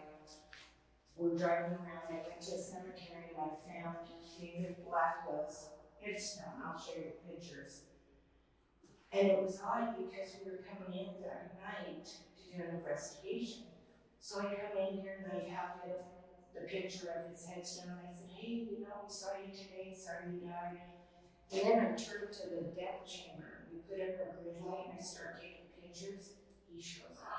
S6: were driving around. I went to a cemetery and I found David Blackwell's headstone. I'll show you pictures. And it was odd because we were coming in that night to do an investigation. So I come in here and I have the picture of his headstone. And I said, "Hey, we saw you today. Sorry you died." And then I turned to the death chamber. We put up a green light and I started taking pictures. He shows up.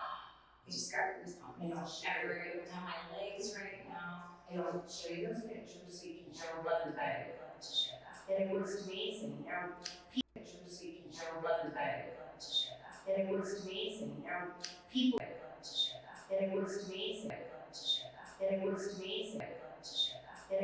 S4: I just got goosebumps.
S6: And I'll show you.
S4: Everywhere down my legs right now.
S6: And I'll show you those pictures so you can
S4: I
S6: show
S4: would love
S6: them.
S4: that. I would love to share that.
S6: And it was amazing. Now, pictures so you can
S4: I
S6: show
S4: would love
S6: them.
S4: that. I would love to share that.
S6: And it was amazing. Now, people.
S4: I would love to share that.
S6: And it was amazing.
S4: I would love to share that.
S6: And it was amazing.
S4: I would love to share that.
S6: And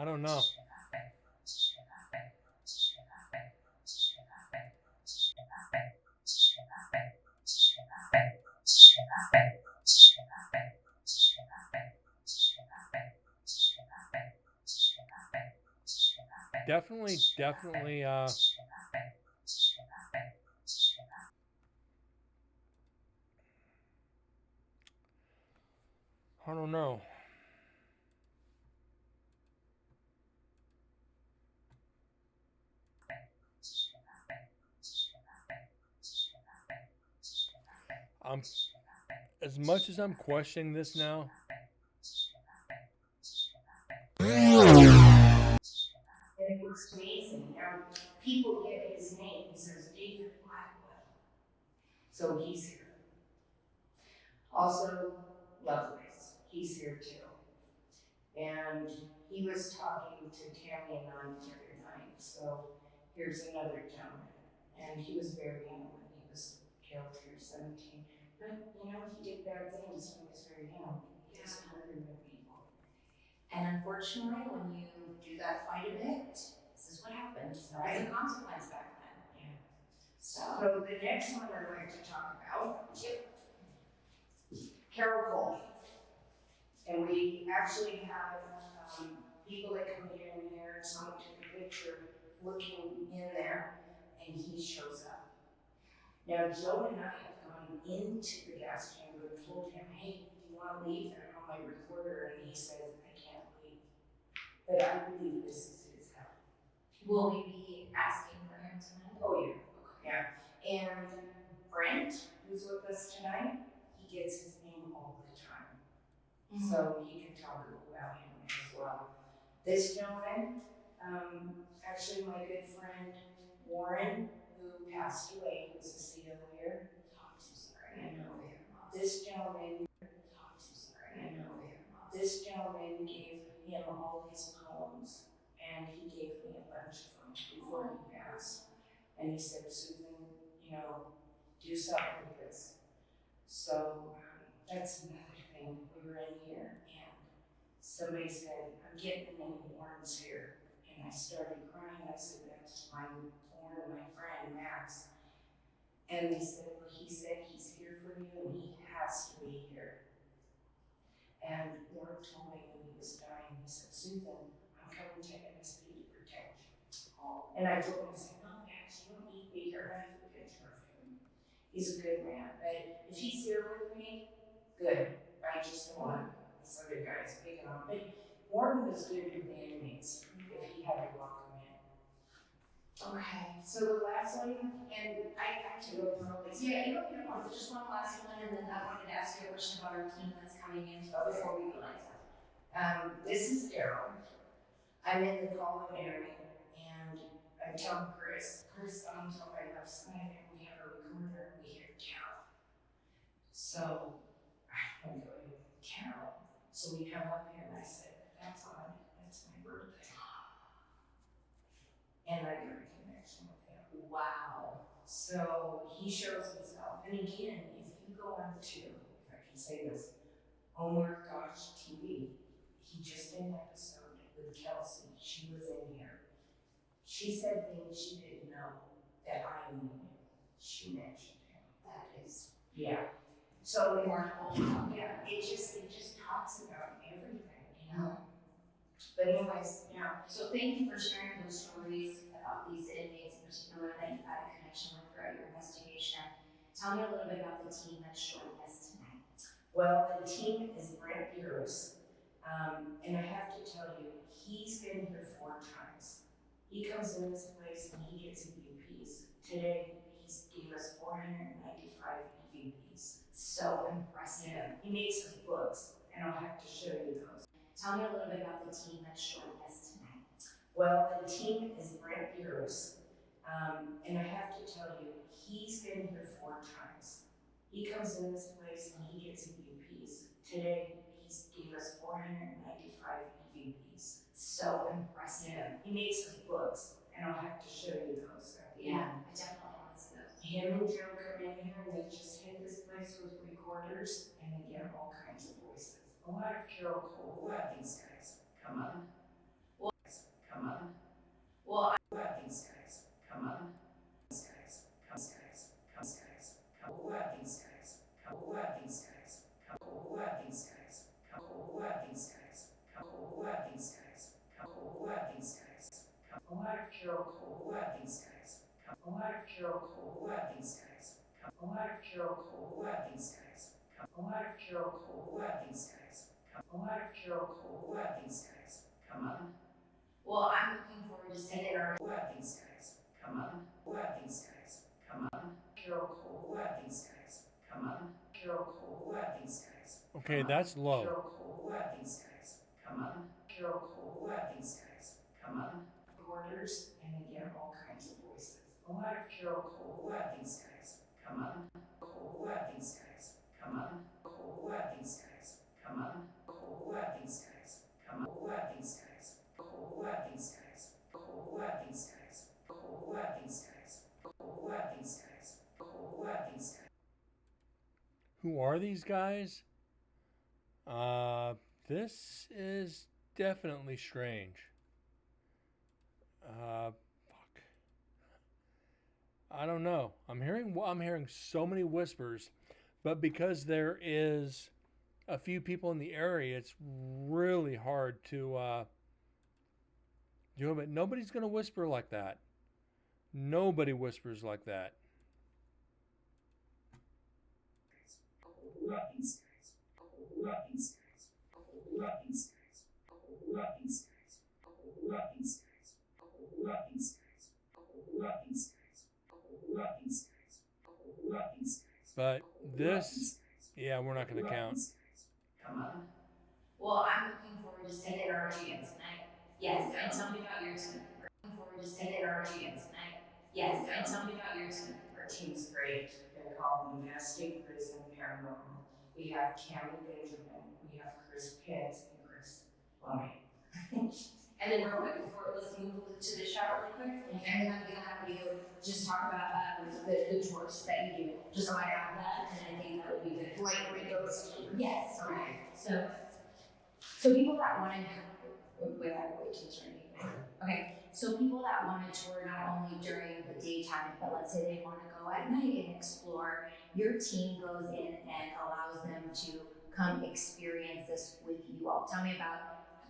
S2: I don't know. Definitely. I don't know. I'm as much as I'm questioning this now.
S6: And it's amazing. Now, people get his name. He says David Blackwell. So he's here. Also, Lovelace. He's here too. And he was talking to Tammy and I the other night. So here's another gentleman. And he was very young when he was killed here, 17. But, you know, he did bad things when he was very young. He just murdered people.
S4: And unfortunately, when you do that quite a bit, this is what happens. There was a consequence back then.
S6: Yeah.
S4: So,
S6: So the next one I'd like to talk about, Carol Cole. And we actually have people that come in here, and someone took a picture looking in there, and he shows up. Now, Joe and I have gone into the gas chamber and told him, hey, do you want to leave? I'm on my recorder, and he says, I can't leave. But I believe this is his help.
S4: will we be asking for him tonight?
S6: Oh, yeah. Yeah. And Brent, who's with us tonight, he gets his name all the time. So he can talk about him as well. This gentleman, actually my good friend Warren, who passed away, was a CO here.
S4: Oh, I'm so sorry.
S6: I know. This gentleman,
S4: Oh, I'm so sorry.
S6: I know. This gentleman gave him all his poems, and he gave me a bunch of them before he passed. And he said, Susan, you know, do something with this. So that's another thing. We were in here, and somebody said, I'm getting the name Warren's here. And I started crying. I said, that's my Warren, my friend, Max. And they said, well, he said he's here for you, and he has to be here. And Warren told me when he was dying, he said, Susan, I'm coming to NSP to protect you. And I told him, I said, no, Max, you don't need to be here. I have a picture of him. He's a good man. But if he's here with me, good. I just don't want these other guys picking on me. Warren was good with the inmates if he had to welcome in.
S4: Okay.
S6: So the last one, and I have to go through all these.
S4: Yeah, you know, just one last one, and then I wanted to ask you a question about our team that's coming in before we go like that.
S6: This is Daryl. I'm in the call-in area, and I'm telling Chris, I'm on my left side, and we have a recorder, and we hear Daryl. So I'm going, Carol. So we come up here, and I said, that's odd, that's my birthday. And I got a connection with him.
S4: Wow.
S6: So he shows himself. And again, if you go on to, if I can say this, Oh My Gosh TV, he just did an episode with Kelsey. She was in here. She said things she didn't know that I knew. She mentioned him.
S4: That is
S6: Yeah. So
S4: remarkable.
S6: yeah, it just talks about everything, you know. But anyways, yeah.
S4: So thank you for sharing those stories about these inmates in particular that you've had a connection with throughout your investigation. Tell me a little bit about the team that's joining us tonight.
S6: Well, the team is Brent Buras. And I have to tell you, he's been here 4 times. He comes in this place and he gets EVPs. Today, he's gave us 495 EVPs.
S4: So impressive.
S6: Yeah. He makes us books, and I'll have to show you those.
S4: Tell me a little bit about the team that's joining us tonight.
S6: Well, the team is Brent Buras. And I have to tell you, he's been here 4 times. He comes in this place and he gets EVPs. Today, he's gave us 495 EVPs.
S4: So impressive.
S6: Yeah. He makes us books, and I'll have to show you those at the end.
S4: Yeah, I definitely want to see those.
S6: Him and Joe come in here and they just hit this place with recorders, and they get all kinds of voices. A lot of Carol Cole, a lot of these guys come up. Carol Cole, a lot of these guys come. A lot of Carol Cole, a lot of these guys come. A lot of Carol Cole, a lot of these guys come. A lot of Carol Cole, a lot of these guys come up.
S4: Well, I'm looking forward to seeing our.
S6: A lot of these guys come up. A lot of these guys come up. Carol Cole, a lot of these guys come up. Carol Cole, a lot of these guys.
S2: Okay, that's low.
S6: Carol Cole, a lot of these guys come up. Carol Cole, a lot of these guys come up. Orders, and they get all kinds of voices. A lot of Carol Cole, a lot of these guys come up. Cole, a lot of these guys come up. Cole, a lot of these guys come up. Cole, a lot of these guys come up. A lot of these guys. Cole, a lot of these guys. Cole, a lot of these guys. Cole, a lot of these guys. Cole, a lot of these guys. Cole, a lot of these guys.
S2: Who are these guys? This is definitely strange. Fuck. I don't know. I'm hearing so many whispers, but because there is a few people in the area, it's really hard to do it. But nobody's gonna whisper like that. Nobody whispers like that. But this, yeah, we're not gonna count.
S6: Come on.
S4: Well, I'm looking forward to seeing our GM tonight. Yes, and tell me about your team. Looking forward to seeing our GM tonight. Yes, and tell me about your team.
S6: Our team's great. They're called Domestic Prison Paranormal. We have Tammy Benjamin, we have Chris Pitts, and Chris Lonnie.
S4: And then real quick before, let's move to the shot really quick. And then I'm gonna have you just talk about the chores that you do, just so I have that, and I think that would be good.
S6: Like with those two?
S4: Yes, okay. So people that want to, wait, I have to wait till it's ready. Okay, so people that want to tour not only during the daytime, but let's say they want to go at night and explore, your team goes in and allows them to come experience this with you all. Tell me about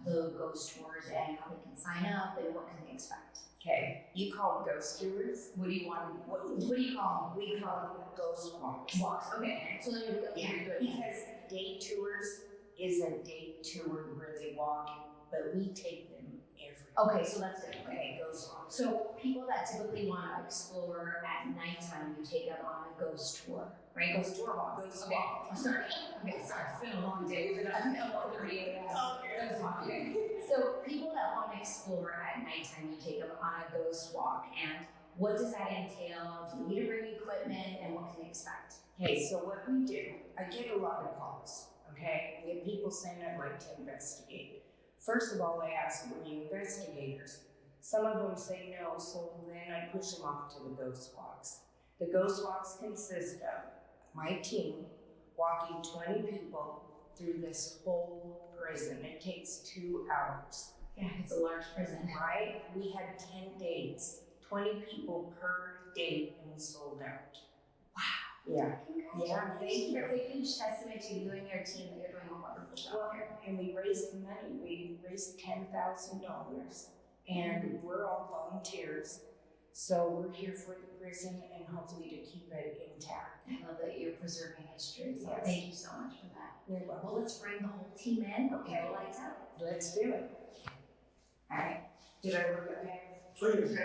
S4: the ghost tours and how they can sign up and what can they expect.
S6: Okay, you call them ghost tours?
S4: What do you want? What do you call them?
S6: We call them ghost walks.
S4: Walks. Okay. So then
S6: Yeah, because day tours is a day tour where they walk, but we take them everywhere.
S4: Okay, so that's different.
S6: Okay, ghost walks.
S4: So people that typically want to explore at nighttime, you take them on a ghost tour, right? Ghost tour walk.
S6: Ghost
S4: Okay.
S6: walk.
S4: Oh, sorry. Okay, sorry. It's been a long day. We've been up until 30 a.m.
S6: Okay.
S4: Ghost walk. Okay. So people that want to explore at nighttime, you take them on a ghost walk, and what does that entail? Do you need to bring equipment, and what can they expect?
S6: Okay, so what we do, I get a lot of calls, okay? I get people saying I'd like to investigate. First of all, I ask, were you investigators? Some of them say no, so then I push them off to the ghost walks. The ghost walks consist of my team walking 20 people through this whole prison. It takes 2 hours.
S4: Yeah, it's a large prison.
S6: Right? We had 10 dates, 20 people per date, and we sold out.
S4: Wow.
S6: Yeah. Yeah, thank you.
S4: That's a huge testament to you and your team that you're doing a wonderful job
S6: Well,
S4: here.
S6: and we raised the money. We raised $10,000, and we're all volunteers. So we're here for the prison and hopefully to keep it intact.
S4: I love that you're preserving history. So
S6: Yes.
S4: thank you so much for that.
S6: You're welcome.
S4: Well, let's bring the whole team in.
S6: Okay.
S4: Go lights out.
S6: Let's do it.
S4: All right.
S6: Did I work okay?
S5: Please. We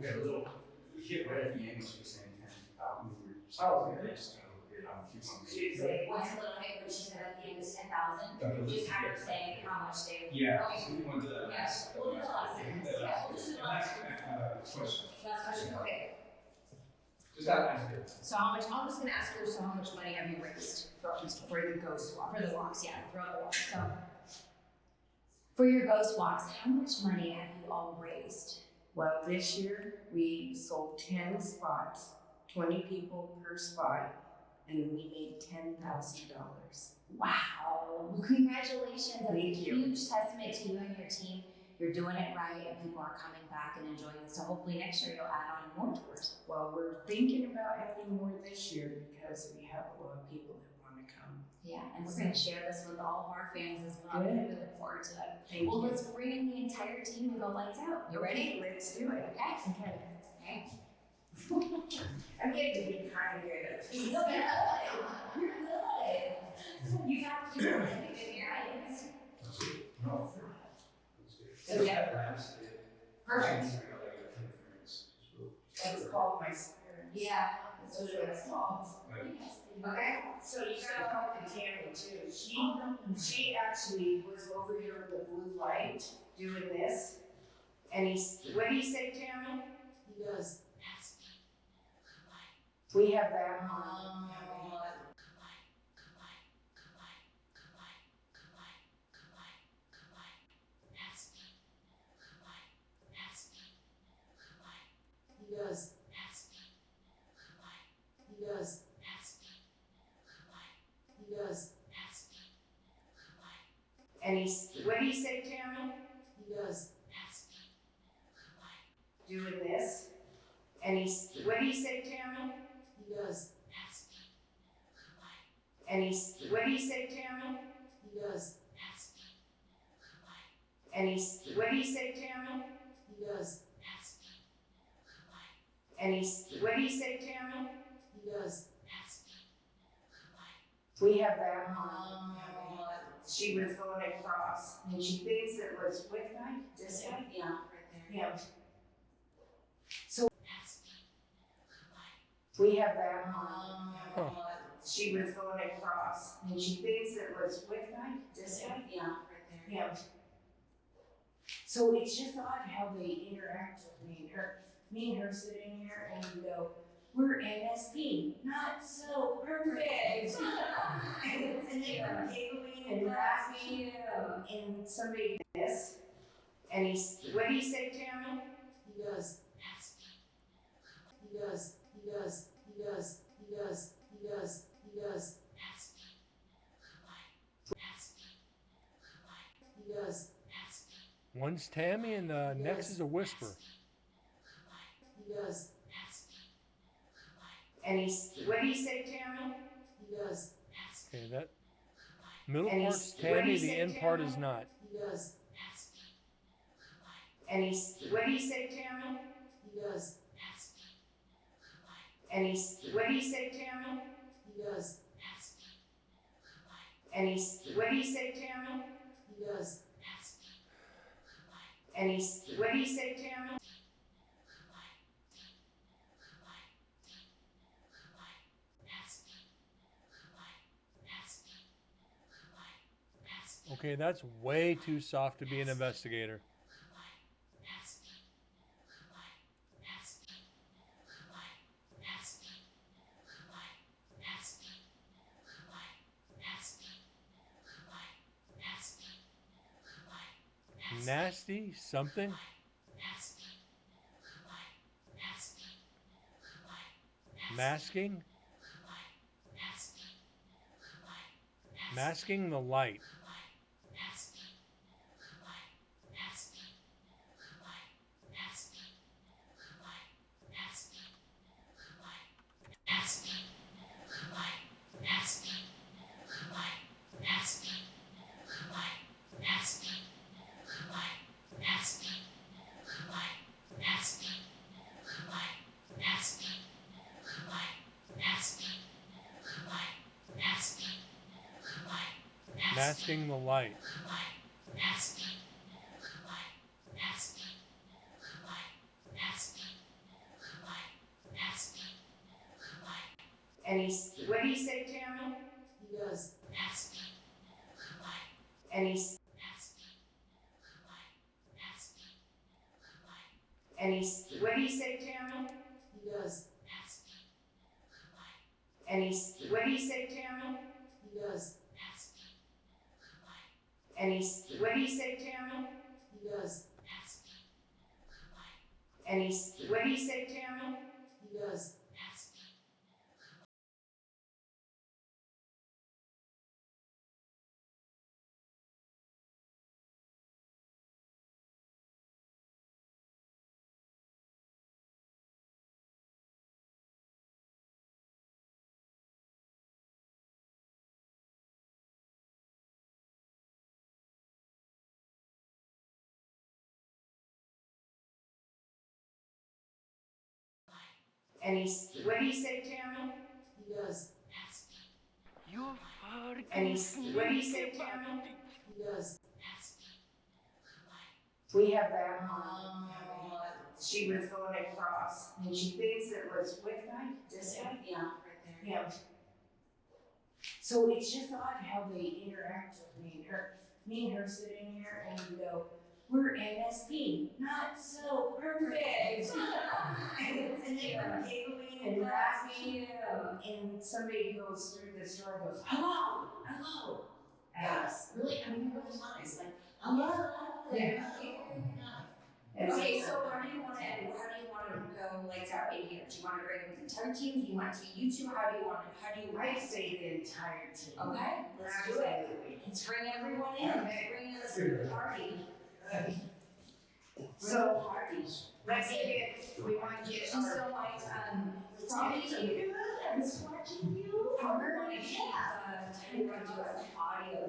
S5: had a little hit right at the end, she was saying, we were.
S6: Oh,
S5: okay.
S6: good.
S5: So,
S6: She's like,
S4: What's a little hit when she said at the end is 10,000? Just have her say how much they.
S5: yeah,
S4: Okay.
S5: so we went to the
S4: Yeah,
S5: last.
S4: we'll do the last sentence. Yeah, we'll just do the last
S5: Question.
S4: Last question. Okay.
S5: Just that last bit.
S4: So how much? I'm just gonna ask her. So how much money have you raised for
S6: the ghost walk.
S4: for the walks? Yeah, throughout the walk. So for your ghost walks, how much money have you all raised?
S6: Well, this year we sold 10 spots, 20 people per spot, and we made $10,000.
S4: Wow. Well, congratulations. That's a
S6: Thank you.
S4: huge testament to you and your team. You're doing it right, and people are coming back and enjoying this. So hopefully next year you'll add on more tours.
S6: Well, we're thinking about adding more this year because we have a lot of people that want to come.
S4: Yeah, and we're gonna share this with all of our fans as well.
S6: Good.
S4: We really look forward to it.
S6: Thank
S4: Well,
S6: you.
S4: let's bring in the entire team and go lights out. You ready?
S6: Let's do it.
S4: Okay.
S6: Okay.
S4: Okay.
S6: I'm getting to be kind of good at
S4: You're
S6: this.
S4: good. You're good. You have to do everything in your hands. So, yeah. Perfect.
S6: That's called my siren.
S4: Yeah, that's what it was called.
S6: Okay, so you gotta talk to Tammy too. She actually was over here with the blue light doing this. And what do you say, Tammy? He goes, we have that on. He goes, he goes, he goes, and what do you say, Tammy? He goes, doing this. And what do you say, Tammy? He goes, and what do you say, Tammy? He goes, and what do you say, Tammy? He goes, and what do you say, Tammy? He goes, we have that on. She was going across, and she thinks it was which guy? This guy?
S4: Yeah, right there.
S6: Him. So we have that on. She was going across, and she thinks it was which guy? This guy?
S4: Yeah, right there.
S6: Him. So it's just odd how they interact with me and her. Me and her sitting here, and we go, we're NSP, not so perfect. And they are giggling and laughing, and somebody this, and what do you say, Tammy? He goes, he goes, he goes, he goes, he goes, he goes, he goes, he goes,
S2: One's Tammy and the next is a whisper.
S6: he goes, and what do you say, Tammy? He goes,
S2: Okay, that middle
S6: And
S2: part's
S6: what do
S2: Tammy,
S6: you
S2: the
S6: say,
S2: end part
S6: Tammy?
S2: is not.
S6: he goes, and what do you say, Tammy? He goes, and what do you say, Tammy? He goes, and what do you say, Tammy? He goes, and what do you say, Tammy?
S2: Okay, that's way too soft to be an investigator. Nasty something? Masking? Masking the light. Masking the light.
S6: And what do you say, Tammy? He goes, and what do you say, Tammy? He goes, and what do you say, Tammy? He goes, and what do you say, Tammy? He goes, and what do you say, Tammy? He goes, And what did he say, Tammy? He goes, that's me. And what did he say, Tammy? He goes, that's me. We have that on. She was going across, and she thinks it was with guy, this guy? Yeah, right there. Yeah. So it's just odd how they interact with me and her. Me and her sitting here, and we go, we're NSP, not so perfect. And they're giggling and laughing, and somebody goes through this door and goes, hello, hello. Yes, really, I mean, really nice, like, hello. Yeah.
S4: Okay, so how do you want to go like that in here? Do you want to bring the entire team? Do you want it to be you two? How do you want
S6: I say the entire team.
S4: Okay, let's do it. Let's bring everyone in. Let's bring in this party.
S6: So, let's we want to get
S4: And so like, probably who's watching you? We're gonna get, we're gonna do an audio.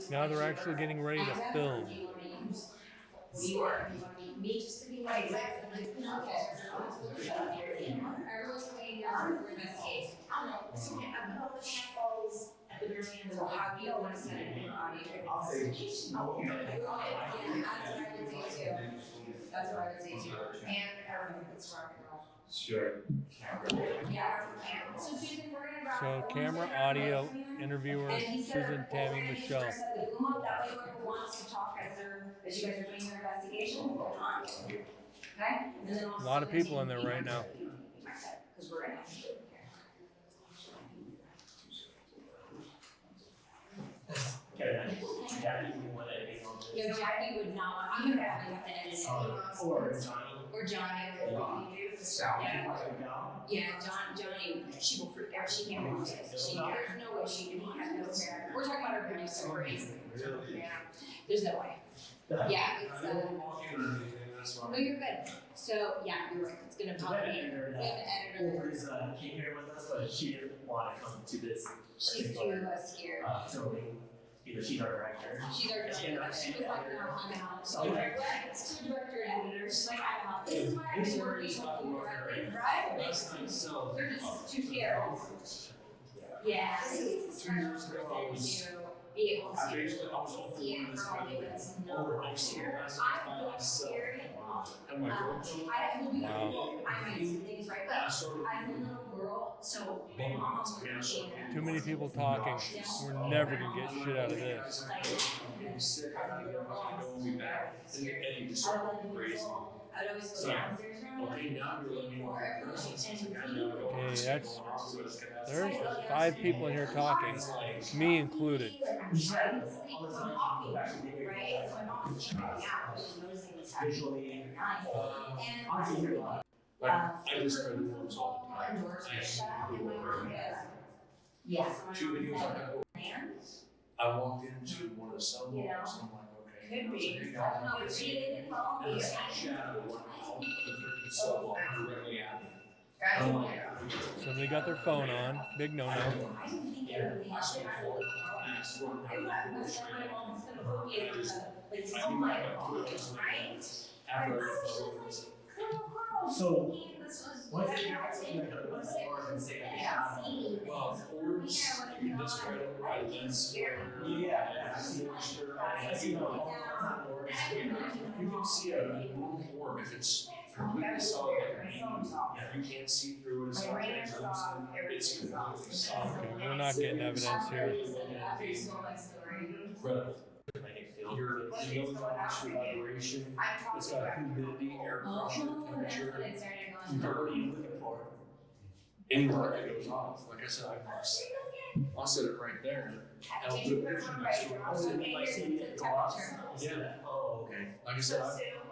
S2: Now they're actually getting ready to film.
S4: Me just to be like, everyone's playing here for investigation. So how do you want to set it in audio? That's what I would say too. And everything that's rock and roll.
S3: Sure.
S4: Yeah. So Susan, we're gonna grab.
S2: So camera, audio, interviewer, Susan, Tammy, Michelle.
S4: That way whoever wants to talk as you guys are doing your investigation, will talk. Okay? And then
S2: A lot of people in there right now.
S4: Because we're gonna have to do it here.
S5: Okay, yeah, you want to edit on this.
S4: Yeah, Jackie would not, I'm gonna probably have to edit it.
S5: Or Johnny.
S4: Or Johnny. Yeah, Johnny, she will freak out, she can't do this. There's no way she can have no hair. We're talking about our producer, Grace. Yeah, there's no way. Yeah, it's, no, you're good. So, yeah, you're right, it's gonna probably be, we have an editor.
S5: Who's came here with us, but she didn't want to come to this.
S4: She's too scared.
S5: Filming. She's our director.
S4: She's our director. She was like, no, I'm out. So like, it's two director and editor. She's like, I'm out. This is why I do work directly, right? They're just too scared. Yeah. It's trying to be able to see it from it's not scared. I'm scared. I will be I mean things right, but I'm a little girl, so my mom's watching.
S2: Too many people talking. We're never gonna get shit out of this.
S4: I'd always go downstairs around.
S2: Okay, there's 5 people in here talking, me included.
S5: Visually.
S3: I just read the forms all the time.
S4: Yeah.
S3: 2 videos I had. I walked into one of the cell phones, and I'm like, okay.
S6: Could be.
S4: I don't know, but she didn't follow
S3: And
S4: me.
S3: this shadow went out of the freaking cell phone directly at me.
S6: Gotcha.
S2: Somebody got their phone on. Big no-no.
S4: I didn't think it would be.
S3: I saw the phone, and I swear to God,
S4: That's why my mom's gonna put me in the, like,
S3: I knew my Twitter was like, after I was
S5: So,
S4: this was.
S5: what's the difference between like a before and say a shadow?
S3: well, Forbes, you discredit right against.
S5: Yeah, I see what you're, I see no.
S3: You can see a blue orb if it's completely solid, like you can't see through it, it's not translucent, it's completely solid.
S2: Okay, we're not getting evidence here.
S3: But your electronics, your vibration, it's got humidity, air pressure, temperature. What are you looking for? Anywhere it goes off, like I said, I'll set it right there, and I'll put a picture next to it. I'll set it like, yeah,
S5: Oh, okay.
S3: like I said,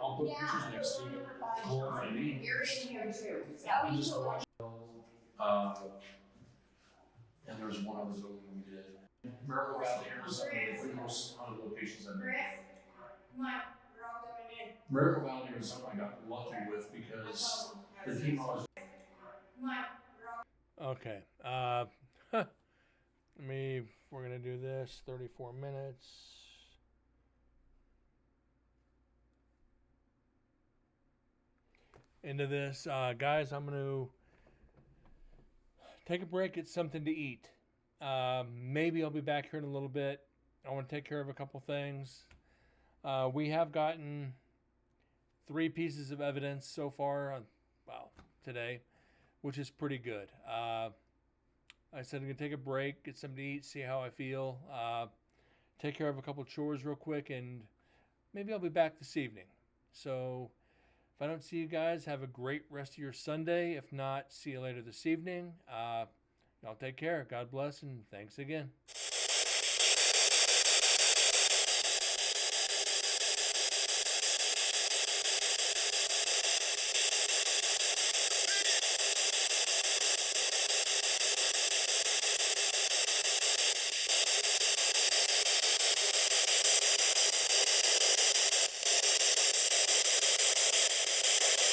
S3: I'll put pictures next to it, pull up my name.
S6: You're in here too.
S3: We just watched, and there was one other building we did. Miracle Valley, Arizona, I think it was one of the locations I did.
S6: Come on, we're all going in.
S3: Miracle Valley, Arizona, I got lucky with because the team I was.
S6: Come on,
S2: Okay. We're gonna do this. 34 minutes. into this. Guys, I'm going to take a break, get something to eat. Maybe I'll be back here in a little bit. I want to take care of a couple things. We have gotten 3 pieces of evidence so far, today, which is pretty good. I said I'm going to take a break, get something to eat, see how I feel, take care of a couple chores real quick, and maybe I'll be back this evening. So if I don't see you guys, have a great rest of your Sunday. If not, see you later this evening. Y'all take care. God bless, and thanks again.